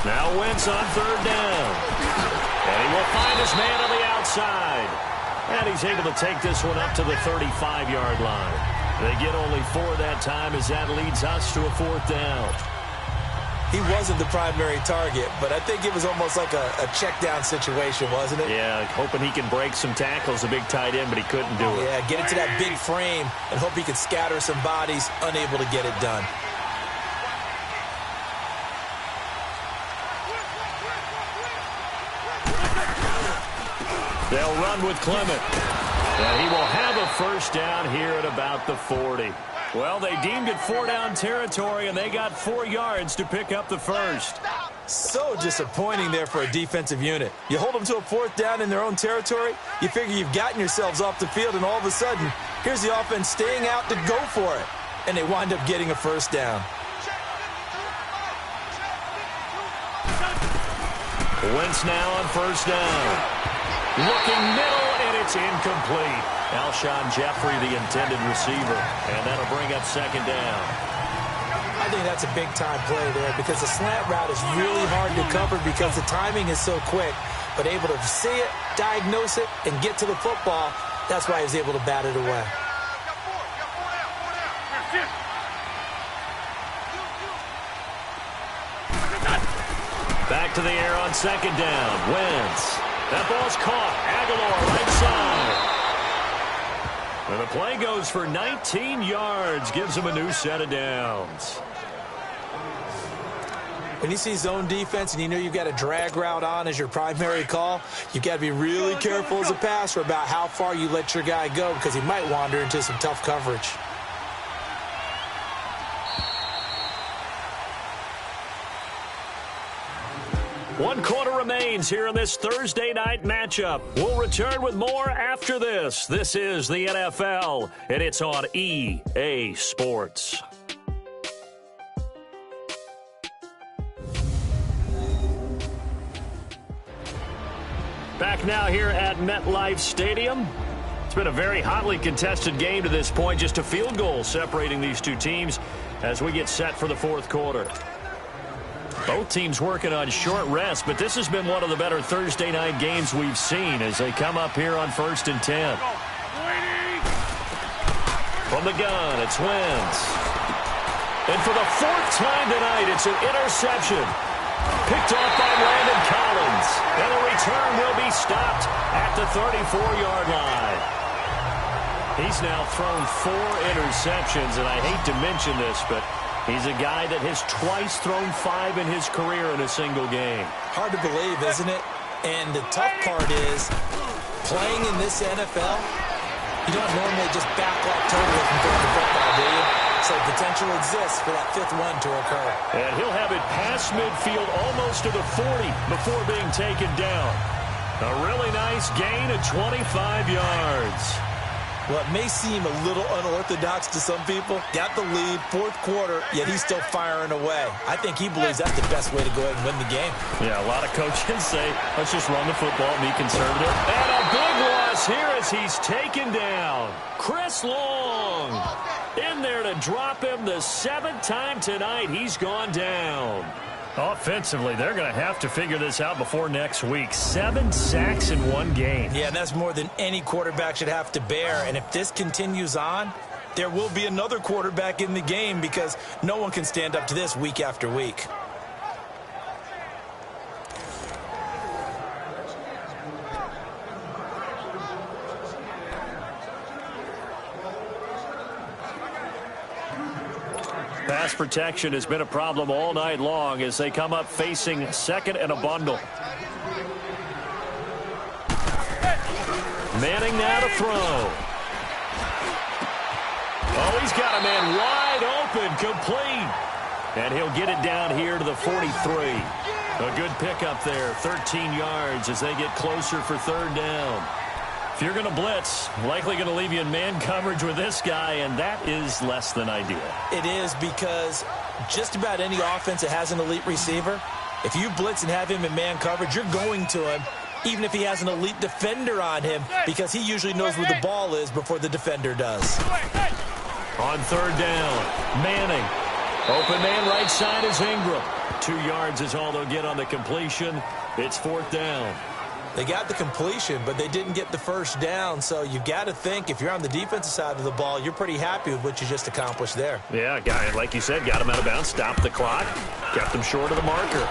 Now Wentz on 3rd down. And he will find his man on the outside. And he's able to take this one up to the 35-yard line. They get only 4 that time as that leads us to a 4th down. He wasn't the primary target, but I think it was almost like a check down situation, wasn't it? Yeah, hoping he can break some tackles, a big tight end, but he couldn't do it. Yeah, get into that big frame and hope he could scatter some bodies, unable to get it done. They'll run with Clement. And he will have a 1st down here at about the 40. Well, they deemed it 4-down territory, and they got 4 yards to pick up the 1st. So disappointing there for a defensive unit. You hold them to a 4th down in their own territory, you figure you've gotten yourselves off the field, and all of a sudden, here's the offense staying out to go for it. And they wind up getting a 1st down. Wentz now on 1st down. Looking middle, and it's incomplete. Alshon Jeffrey, the intended receiver, and that'll bring up 2nd down. I think that's a big-time play there because the slant route is really hard to cover because the timing is so quick. But able to see it, diagnose it, and get to the football, that's why he was able to bat it away. Back to the air on 2nd down. Wentz. That ball's caught. Aguilar right side. And the play goes for 19 yards. Gives him a new set of downs. When you see zone defense and you know you've got a drag route on as your primary call, you've got to be really careful as a passer about how far you let your guy go because he might wander into some tough coverage. One quarter remains here in this Thursday night matchup. We'll return with more after this. This is the NFL, and it's on EA Sports. Back now here at MetLife Stadium. It's been a very hotly contested game to this point. Just a field goal separating these two teams as we get set for the 4th quarter. Both teams working on short rest, but this has been one of the better Thursday night games we've seen as they come up here on 1st and 10. From the gun, it's Wentz. And for the 4th time tonight, it's an interception. Picked off by Landon Collins. And the return will be stopped at the 34-yard line. He's now thrown 4 interceptions, and I hate to mention this, but he's a guy that has twice thrown 5 in his career in a single game. Hard to believe, isn't it? And the tough part is, playing in this NFL, you don't normally just back off totally from throwing the football, do you? So potential exists for that 5th one to occur. And he'll have it past midfield almost to the 40 before being taken down. A really nice gain of 25 yards. Well, it may seem a little unorthodox to some people. Got the lead, 4th quarter, yet he's still firing away. I think he believes that's the best way to go ahead and win the game. Yeah, a lot of coaches say, let's just run the football and be conservative. And a big loss here as he's taken down. Chris Long in there to drop him the 7th time tonight. He's gone down. Offensively, they're going to have to figure this out before next week. 7 sacks in one game. Yeah, that's more than any quarterback should have to bear. And if this continues on, there will be another quarterback in the game because no one can stand up to this week after week. Pass protection has been a problem all night long as they come up facing 2nd and a bundle. Manning now to throw. Oh, he's got a man wide open, complete. And he'll get it down here to the 43. A good pickup there, 13 yards as they get closer for 3rd down. If you're going to blitz, likely going to leave you in man coverage with this guy, and that is less than ideal. It is because just about any offense that has an elite receiver, if you blitz and have him in man coverage, you're going to him, even if he has an elite defender on him, because he usually knows where the ball is before the defender does. On 3rd down, Manning. Open man right side is Ingram. 2 yards is all they'll get on the completion. It's 4th down. They got the completion, but they didn't get the 1st down. So you got to think if you're on the defensive side of the ball, you're pretty happy with what you just accomplished there. Yeah, guy, like you said, got him out of bounds, stopped the clock, kept him short of the marker.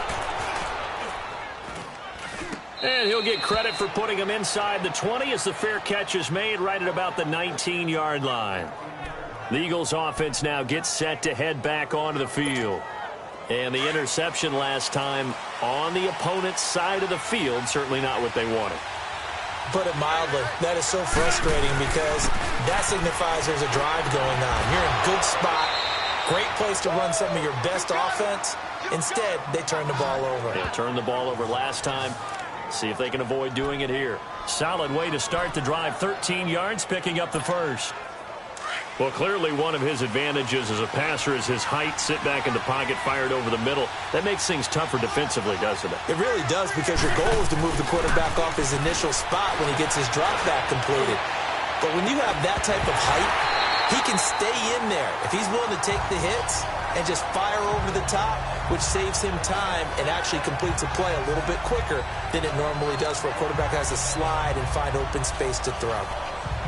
And he'll get credit for putting him inside the 20 as the fair catch is made right at about the 19-yard line. The Eagles offense now gets set to head back onto the field. And the interception last time on the opponent's side of the field, certainly not what they wanted. Put it mildly, that is so frustrating because that signifies there's a drive going on. You're in a good spot, great place to run some of your best offense. Instead, they turn the ball over. Yeah, turned the ball over last time. See if they can avoid doing it here. Solid way to start the drive, 13 yards, picking up the 1st. Well, clearly one of his advantages as a passer is his height, sit back in the pocket, fired over the middle. That makes things tougher defensively, doesn't it? It really does because your goal is to move the quarterback off his initial spot when he gets his drop back completed. But when you have that type of height, he can stay in there. If he's willing to take the hits and just fire over the top, which saves him time and actually completes a play a little bit quicker than it normally does for a quarterback who has to slide and find open space to throw.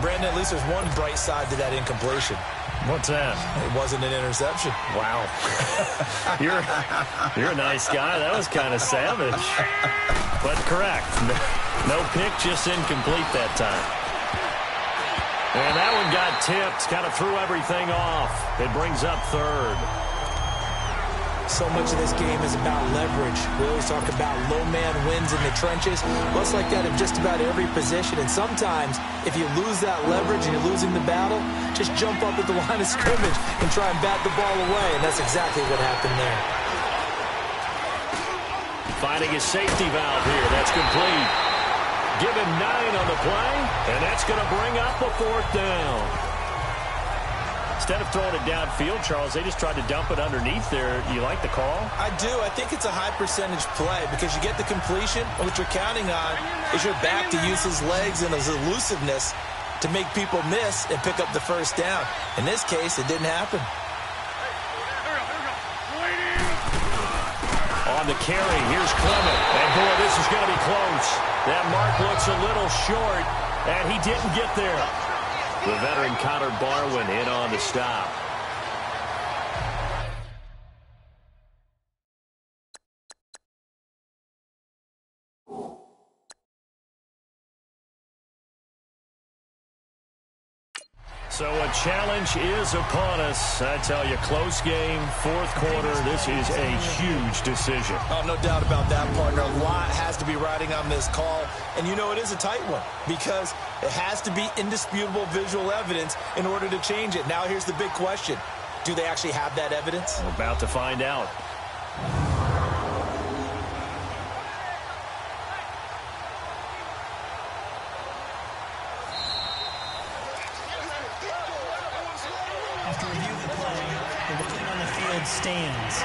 Brandon, at least there's one bright side to that incompletion. What's that? It wasn't an interception. Wow. You're a nice guy. That was kind of savage. But correct. No pick, just incomplete that time. And that one got tipped, kind of threw everything off. It brings up 3rd. So much of this game is about leverage. We always talk about low man wins in the trenches. Well, it's like that in just about every position. And sometimes, if you lose that leverage and you're losing the battle, just jump up at the line of scrimmage and try and bat the ball away. And that's exactly what happened there. Finding his safety valve here. That's complete. Give him 9 on the play, and that's going to bring up a 4th down. Instead of throwing it downfield, Charles, they just tried to dump it underneath there. You like the call? I do. I think it's a high-percentage play because you get the completion, and what you're counting on is your back to use his legs and his elusiveness to make people miss and pick up the 1st down. In this case, it didn't happen. On the carry, here's Clement. And, boy, this is going to be close. That mark looks a little short, and he didn't get there. The veteran Connor Barwin in on the stop. So a challenge is upon us. I tell you, close game, fourth quarter. This is a huge decision. Oh, no doubt about that, partner. A lot has to be riding on this call. And you know it is a tight one because it has to be indisputable visual evidence in order to change it. Now here's the big question. Do they actually have that evidence? We're about to find out. After review of the play, the ruling on the field stands.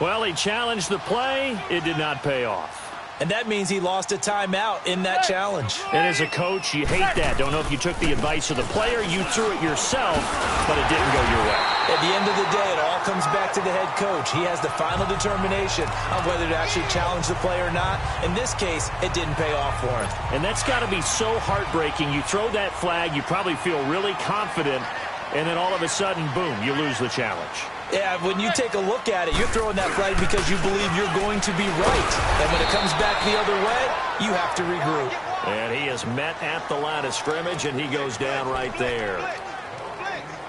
Well, he challenged the play. It did not pay off. And that means he lost a timeout in that challenge. And as a coach, you hate that. Don't know if you took the advice of the player, you threw it yourself, but it didn't go your way. At the end of the day, it all comes back to the head coach. He has the final determination on whether to actually challenge the play or not. In this case, it didn't pay off for him. And that's got to be so heartbreaking. You throw that flag, you probably feel really confident, and then all of a sudden, boom, you lose the challenge. Yeah, when you take a look at it, you're throwing that flag because you believe you're going to be right. And when it comes back the other way, you have to regroup. And he is met at the line of scrimmage, and he goes down right there.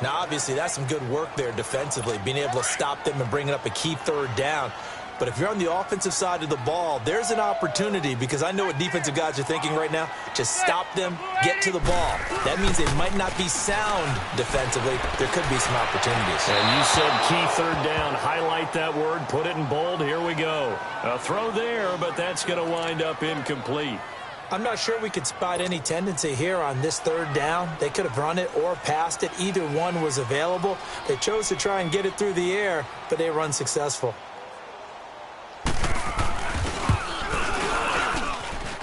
Now, obviously, that's some good work there defensively, being able to stop them and bringing up a key third down. But if you're on the offensive side of the ball, there's an opportunity because I know what defensive guys are thinking right now. Just stop them, get to the ball. That means they might not be sound defensively. There could be some opportunities. And you said key third down. Highlight that word, put it in bold. Here we go. A throw there, but that's going to wind up incomplete. I'm not sure we could spot any tendency here on this third down. They could have run it or passed it. Either one was available. They chose to try and get it through the air, but they were unsuccessful.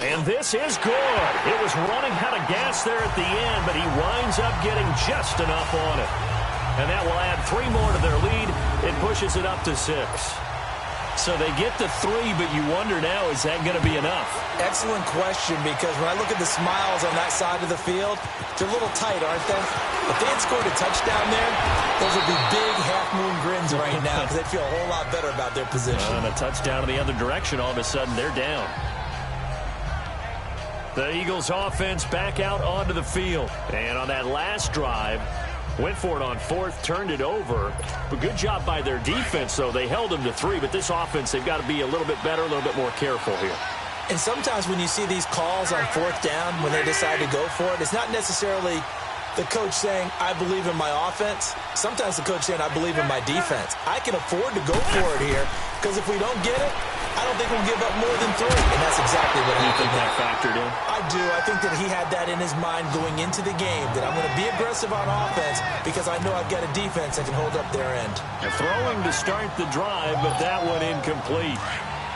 And this is good. It was running out of gas there at the end, but he winds up getting just enough on it. And that will add 3 more to their lead. It pushes it up to 6. So they get to 3, but you wonder now, is that going to be enough? Excellent question, because when I look at the smiles on that side of the field, they're a little tight, aren't they? If they had scored a touchdown there, those would be big half-moon grins right now because they'd feel a whole lot better about their position. And a touchdown in the other direction, all of a sudden they're down. The Eagles offense back out onto the field. And on that last drive, went for it on 4th, turned it over. But good job by their defense, though. They held them to 3, but this offense, they've got to be a little bit better, a little bit more careful here. And sometimes when you see these calls on 4th down, when they decide to go for it, it's not necessarily the coach saying, I believe in my offense. Sometimes the coach saying, I believe in my defense. I can afford to go for it here because if we don't get it, I don't think we'll give up more than 3. And that's exactly what You happened. think that factored in? I do. I think that he had that in his mind going into the game, that I'm going to be aggressive on offense because I know I've got a defense that can hold up their end. Throwing to start the drive, but that one incomplete.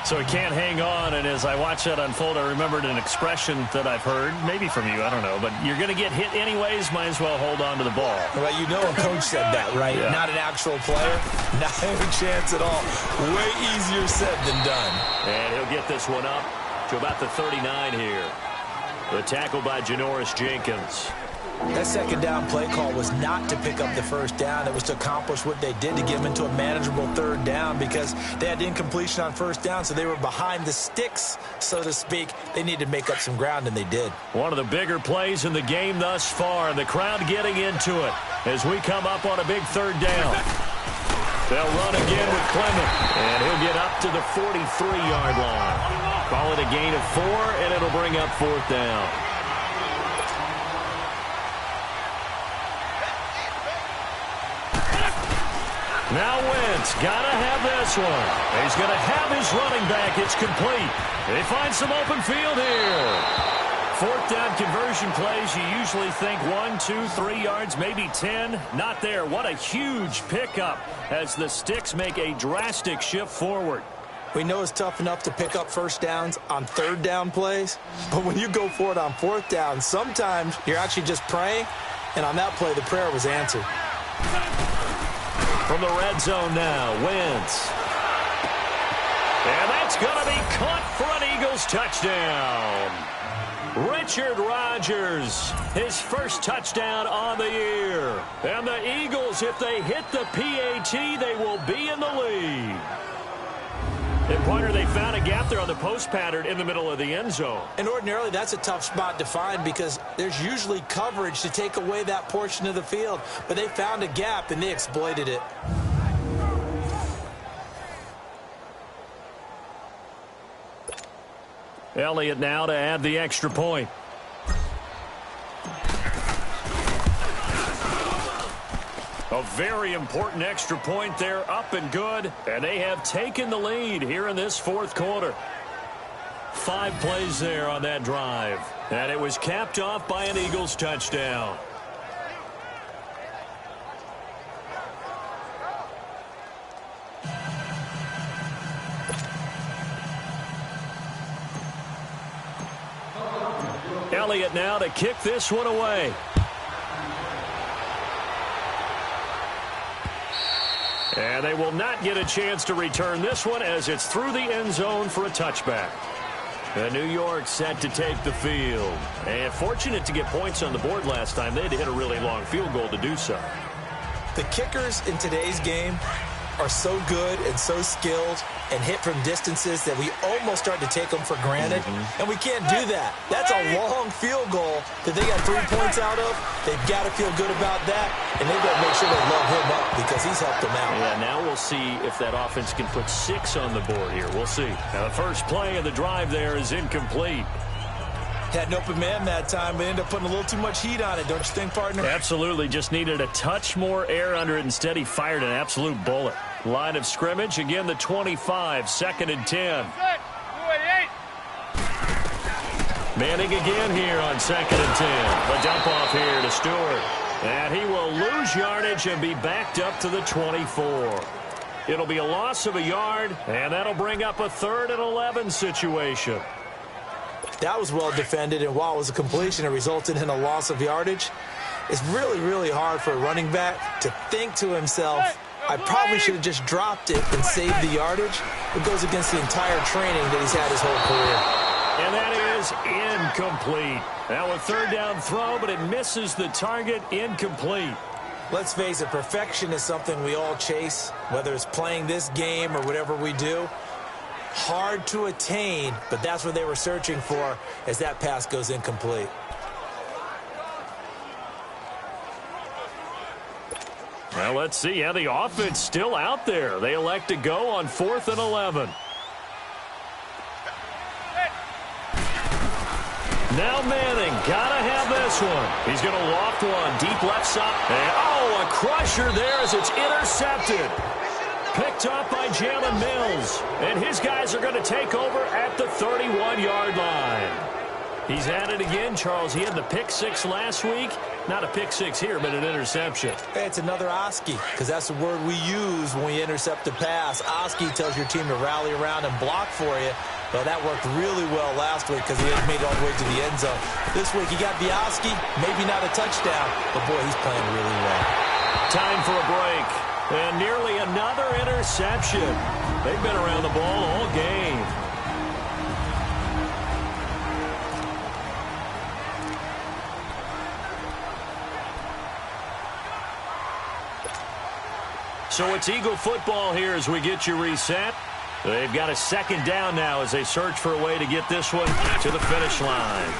So he can't hang on, and as I watch that unfold, I remembered an expression that I've heard, maybe from you, I don't know, but you're going to get hit anyways, might as well hold on to the ball. Well, you know a coach said that, right? Yeah. Not an actual player. Not a chance at all. Way easier said than done. And he'll get this one up to about the 39 here. The tackle by Janoris Jenkins. That second down play call was not to pick up the first down. It was to accomplish what they did to get them into a manageable third down because they had incompletion on first down, so they were behind the sticks, so to speak. They needed to make up some ground, and they did. One of the bigger plays in the game thus far. The crowd getting into it as we come up on a big third down. They'll run again with Clement, and he'll get up to the 43-yard line. Call it a gain of 4, and it'll bring up 4th down. Now Wentz, gotta have this one. He's gonna have his running back. It's complete. They find some open field here. 4th down conversion plays, you usually think 1, 2, 3 yards, maybe 10. Not there. What a huge pickup as the Sticks make a drastic shift forward. We know it's tough enough to pick up first downs on third down plays, but when you go for it on 4th down, sometimes you're actually just praying, and on that play, the prayer was answered. From the red zone now, Wentz. going to be caught for an Eagles touchdown. Richard Rodgers, his first touchdown on the year. And the Eagles, if they hit the PAT, they will be in the lead. And, partner, they found a gap there on the post pattern in the middle of the end zone. And ordinarily, that's a tough spot to find because there's usually coverage to take away that portion of the field. But they found a gap, and they exploited it. Elliott now to add the extra point. A very important extra point there, up and good. And they have taken the lead here in this fourth quarter. 5 plays there on that drive. And it was capped off by an Eagles touchdown. Elliott now to kick this one away. And they will not get a chance to return this one as it's through the end zone for a touchback. And New York set to take the field. And fortunate to get points on the board last time. They had to hit a really long field goal to do so. The kickers in today's game are so good and so skilled and hit from distances that we almost start to take them for granted. And we can't do that. That's a long field goal that they got 3 points out of. They've got to feel good about that, and they've got to make sure they love him up because he's helped them out. Yeah, now we'll see if that offense can put 6 on the board here. We'll see. Now the first play of the drive there is incomplete. Had an open man that time, but ended up putting a little too much heat on it, don't you think, partner? Absolutely. Just needed a touch more air under it. Instead, he fired an absolute bullet. Line of scrimmage, again, the 25, 2nd and 10. Manning again here on 2nd and 10. The dump off here to Stewart. And he will lose yardage and be backed up to the 24. It'll be a loss of a yard, and that'll bring up a 3rd and 11 situation. That was well defended, and while it was a completion, it resulted in a loss of yardage. It's really, really hard for a running back to think to himself, I probably should have just dropped it and saved the yardage. It goes against the entire training that he's had his whole career. And that is incomplete. Now a 3rd down throw, but it misses the target. Incomplete. Let's face it, perfection is something we all chase, whether it's playing this game or whatever we do. Hard to attain, but that's what they were searching for as that pass goes incomplete. Well, let's see how the offense still out there. They elect to go on 4th and 11. Now Manning, gotta have this one. He's going to loft one, deep left side. And, oh, a crusher there as it's intercepted. Picked up by Jalen Mills. And his guys are going to take over at the 31-yard line. He's at it again, Charles. He had the pick 6 last week. Not a pick 6 here, but an interception. Hey, it's another Oski, because that's the word we use when we intercept a pass. Oski tells your team to rally around and block for you. Well, that worked really well last week because he had made it all the way to the end zone. This week, he got the Oski, maybe not a touchdown, but, boy, he's playing really well. Time for a break. And nearly another interception. They've been around the ball all game. So it's Eagle football here as we get you reset. They've got a 2nd down now as they search for a way to get this one to the finish line.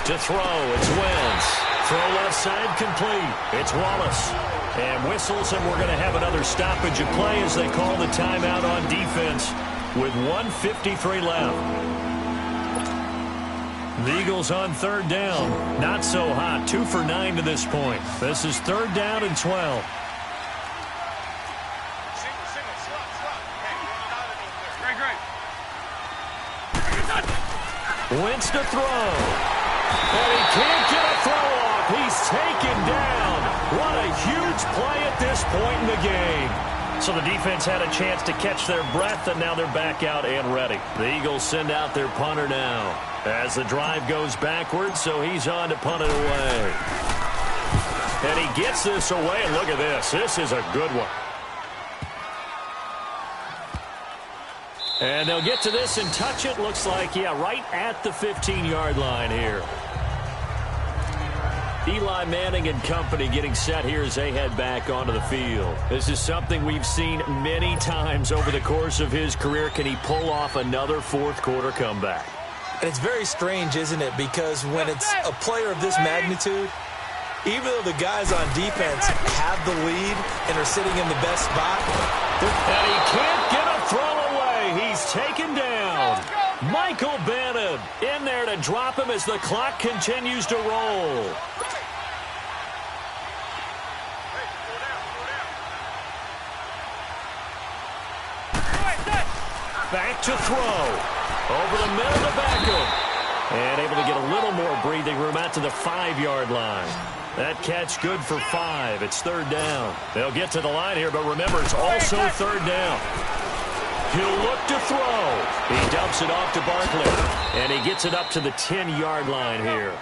To throw, it's Wentz. Throw left side complete. It's Wallace. And whistles, and we're going to have another stoppage of play as they call the timeout on defense with 1:53 left. The Eagles on 3rd down. Not so hot. 2 for 9 to this point. This is 3rd down and 12. Wentz to throw. And he can't get a throw off. He's taken down. What a huge play at this point in the game. So the defense had a chance to catch their breath, and now they're back out and ready. The Eagles send out their punter now as the drive goes backwards, so he's on to punt it away. And he gets this away, and look at this. This is a good one. And they'll get to this and touch it. Looks like, yeah, right at the 15-yard line here. Eli Manning and company getting set here as they head back onto the field. This is something we've seen many times over the course of his career. Can he pull off another fourth-quarter comeback? And it's very strange, isn't it? Because when it's a player of this magnitude, even though the guys on defense have the lead and are sitting in the best spot, and he can't get a throw away. He's taken down. Michael Bannon in there to drop him as the clock continues to roll. Back to throw. Over the middle to Beckham. And able to get a little more breathing room out to the 5-yard line. That catch good for 5. It's third down. They'll get to the line here, but remember, it's also third down. He'll look to throw. He dumps it off to Barkley. And he gets it up to the 10-yard line here.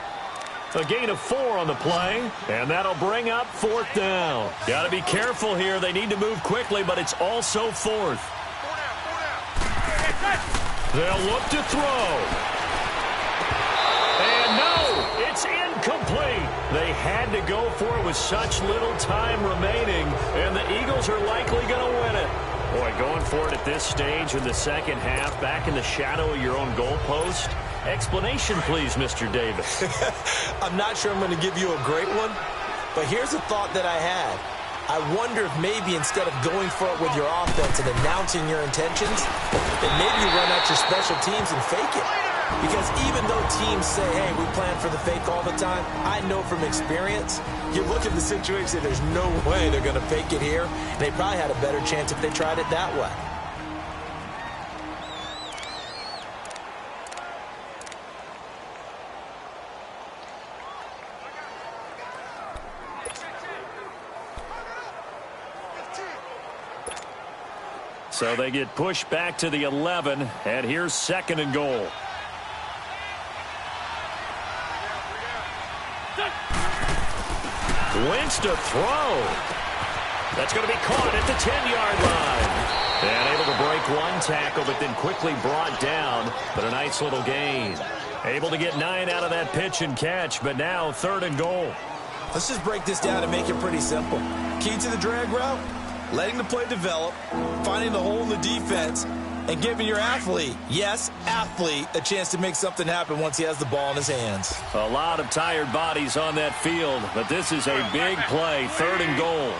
A gain of 4 on the play, and that'll bring up fourth down. Got to be careful here. They need to move quickly, but it's also fourth. They'll look to throw. And no, it's incomplete. They had to go for it with such little time remaining, and the Eagles are likely going to win it. Boy, going for it at this stage in the second half, back in the shadow of your own goalpost. Explanation, please, Mr. Davis. I'm not sure I'm going to give you a great one, but here's a thought that I had. I wonder if maybe instead of going for it with your offense and announcing your intentions, that maybe you run out your special teams and fake it. Because even though teams say, hey, we plan for the fake all the time, I know from experience, you look at the situation, there's no way they're going to fake it here. They probably had a better chance if they tried it that way. So they get pushed back to the 11, and here's second and goal. Wentz to throw. That's going to be caught at the 10-yard line. And able to break one tackle, but then quickly brought down. But a nice little gain. Able to get 9 out of that pitch and catch, but now third and goal. Let's just break this down and make it pretty simple. Key to the drag route, letting the play develop, finding the hole in the defense, and giving your athlete, yes, athlete, a chance to make something happen once he has the ball in his hands. A lot of tired bodies on that field, but this is a big play, third and goal.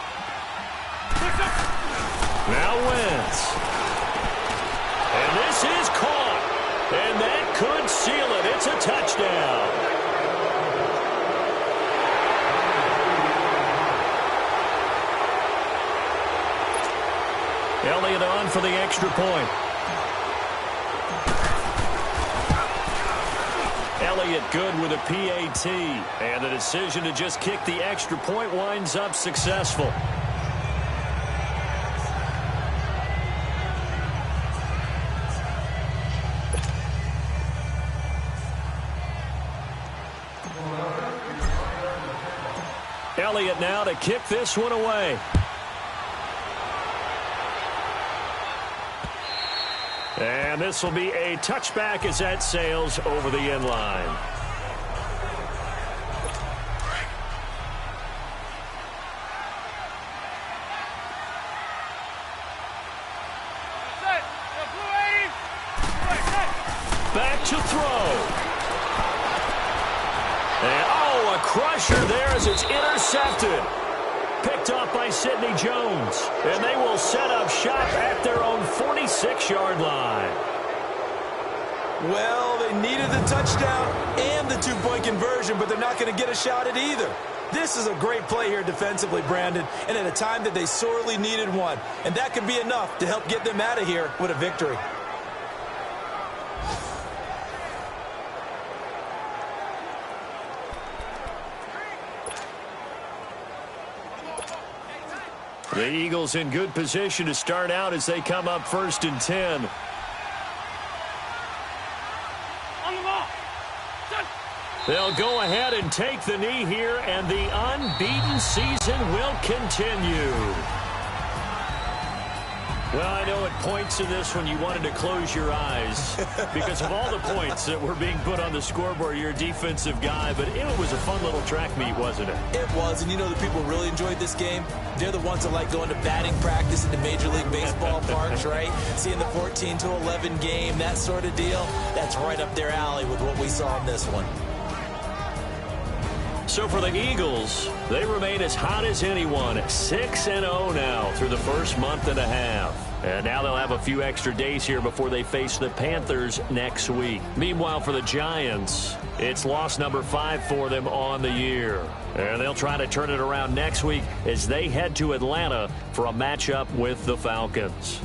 Now Wentz. And this is caught. And that could seal it. It's a touchdown. Elliott on for the extra point. Elliott good with a PAT. And the decision to just kick the extra point winds up successful. Elliott now to kick this one away. And this will be a touchback as that sails over the end line. Back to throw. And, oh, a crusher there as it's intercepted. Picked off by Sidney Jones. And they will set up shop at their own 46-yard line. Well, they needed the touchdown and the two-point conversion, but they're not going to get a shot at either. This is a great play here defensively, Brandon, and at a time that they sorely needed one. And that could be enough to help get them out of here with a victory. The Eagles in good position to start out as they come up 1st and 10. On the ball. They'll go ahead and take the knee here, and the unbeaten season will continue. Well, I know at points in this one you wanted to close your eyes because of all the points that were being put on the scoreboard. You're a defensive guy, but it was a fun little track meet, wasn't it? It was, and you know the people really enjoyed this game? They're the ones that like going to batting practice in the Major League Baseball parks, right? Seeing the 14-11 game, that sort of deal, that's right up their alley with what we saw in this one. So for the Eagles, they remain as hot as anyone, 6-0 now through the first month and a half. And now they'll have a few extra days here before they face the Panthers next week. Meanwhile, for the Giants, it's loss number 5 for them on the year. And they'll try to turn it around next week as they head to Atlanta for a matchup with the Falcons.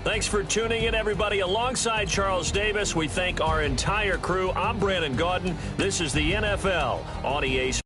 Thanks for tuning in, everybody. Alongside Charles Davis, we thank our entire crew. I'm Brandon Gaudin. This is the NFL on EA Sports.